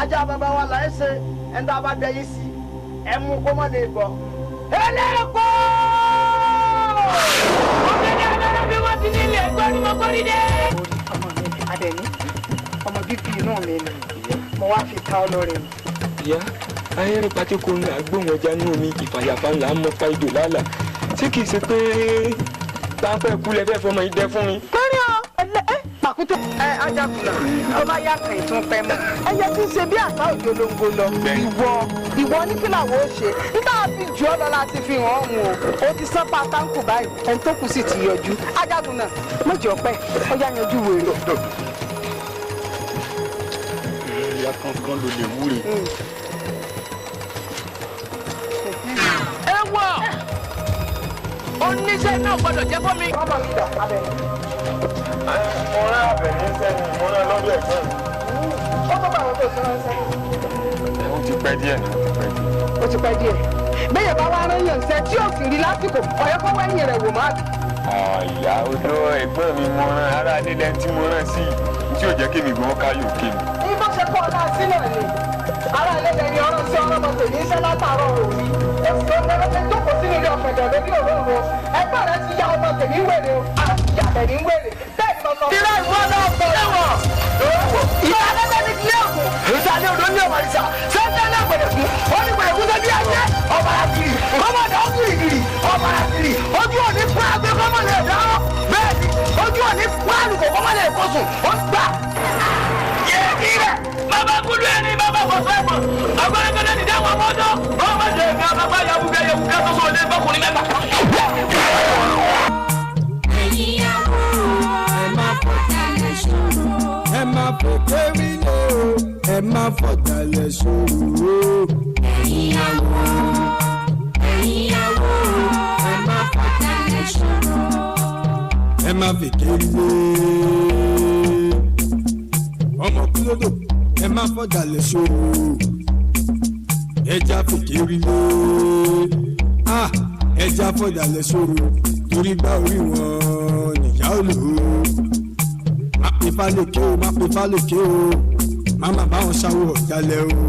ajá bàbá wa là ń ṣe ẹ̀ńdá bá dẹ́yìn sí ẹ̀mú kó mọ́ lè gbọ́ eléèpo bí wọ́n ti nílé ẹ̀gbọ́n ni mo kórì dé. ọmọ mi ni Adẹ̀ní ọmọ bíbí inú mi ni mo wá fi ta ọlọ́rẹ̀ mi. ìyá ayẹrin pátíkó ní agbóhùn ẹja ní omi ìfàyàfà ńlá mọ fáìdò lálà tí kì í ṣe pé pápá ìkúlẹ̀ fẹ́ fọmọ yìí dẹ fún mi. pẹ́rẹ́ ọ pàkúté ajakùnà tó bá yá kàn tún pẹ́ mọ́ ẹyẹ tí ń ṣe bí àṣà òjò lóńgbò lọ ìwọ ní kí làwọn ó ṣe nígbà fi jù ọ lọ láti fi hàn ọ́n o ti sán pa táǹkù báyìí ẹni tó kù sì ti yọjú ajakùnà méjì ọpẹ ọjà yanjú wèrè. ìyá kankan ló lè wúre. ẹ wọ oníṣẹ́ náà gbọ́dọ̀ jẹ́ fún mi. ọmọ mi dà Abẹ́ni. mo rán Abẹ́ni sẹ́ni mo rán lọ́dọ̀ ẹ̀gbọ́n mi. ó tó bá àwọn tó sọ́nà sẹ́yìn. ó ti pẹ́ díẹ̀ ni ó ti pẹ́ díẹ̀ bẹ́ẹ̀ bá wá rán yàn sẹ́ tí ó sì rí lásìkò ọ̀yẹ́ kó wẹ́yìn rẹ̀ wò má. ìyá odò ẹ̀gbọ́n mi mo rán ara lílẹ̀ tí mo rán sí tí ò jẹ́ kí mi gbọ́n káyọ̀ kí mi. bí bó ṣe kọ́ ọ náà sílẹ̀ ni ara ẹlẹ́dẹ̀ ni ọ̀rọ̀ sí ọlọ́mọ tèmi iṣẹ́ látàárọ̀ òní ẹ̀sìn ọ̀gbẹ́rẹ́ tó kò sínú ilé ọ̀pẹ̀dẹ̀ lórí òróǹro ẹgbẹ́ rẹ ti ya ọmọ tèmi wèrè o àti ìyàbẹ̀ ní wèrè bẹ́ẹ̀ ni mo sọ. ìrẹ́ ìwọ náà bọ̀ ẹ̀wọ̀ ìyá alẹ́gbẹ́ ní ilé ògùn ìsàlẹ̀ odò ní ọmọ ìsà sẹ́ńtẹ́ náà gbẹ̀dẹ̀ fún onígbẹ̀rẹ̀ fún sẹ́bí ayé ọba àkìrì ọmọ ọ̀dọ́ gírígírí ọba àkìrì ojú òní fún agbẹ́ kọ́mọ lè dáná bẹ́ẹ̀ ni ojú òní lè kó sùn ó gbà. yé kí rẹ̀ bàbá kúlú ẹni bàbá bọ̀ sẹ́pọ̀ agbẹ́rẹ́gbẹ́rẹ́ ti dáwọn ọmọdé ọmọdé ẹ̀ka bàbá yabugẹ yabugẹ tó sọ lé bọ́kùnrin mẹ́ta. ẹ̀yin àwọ̀ ẹ má fọ̀dàlẹ̀ ṣòro. ẹ má fòkè rí lé o ẹ má fọ̀dàlẹ̀ ṣòro. ẹ̀yin àwọ̀ ẹ má fọ̀dàlẹ̀ ṣòro. ẹ má fèké rí lé ọmọ kúlódò ẹ má fọ̀dàlẹ̀ ṣòro. ẹja fèké rí lé ẹja fọ̀dàlẹ̀ ṣòro torí gbá orí wọn nìyá ò lò ó. má pe fálèké o má pe fálèké o má má bá wọn ṣàwọ̀ ọ̀dàlẹ̀ o.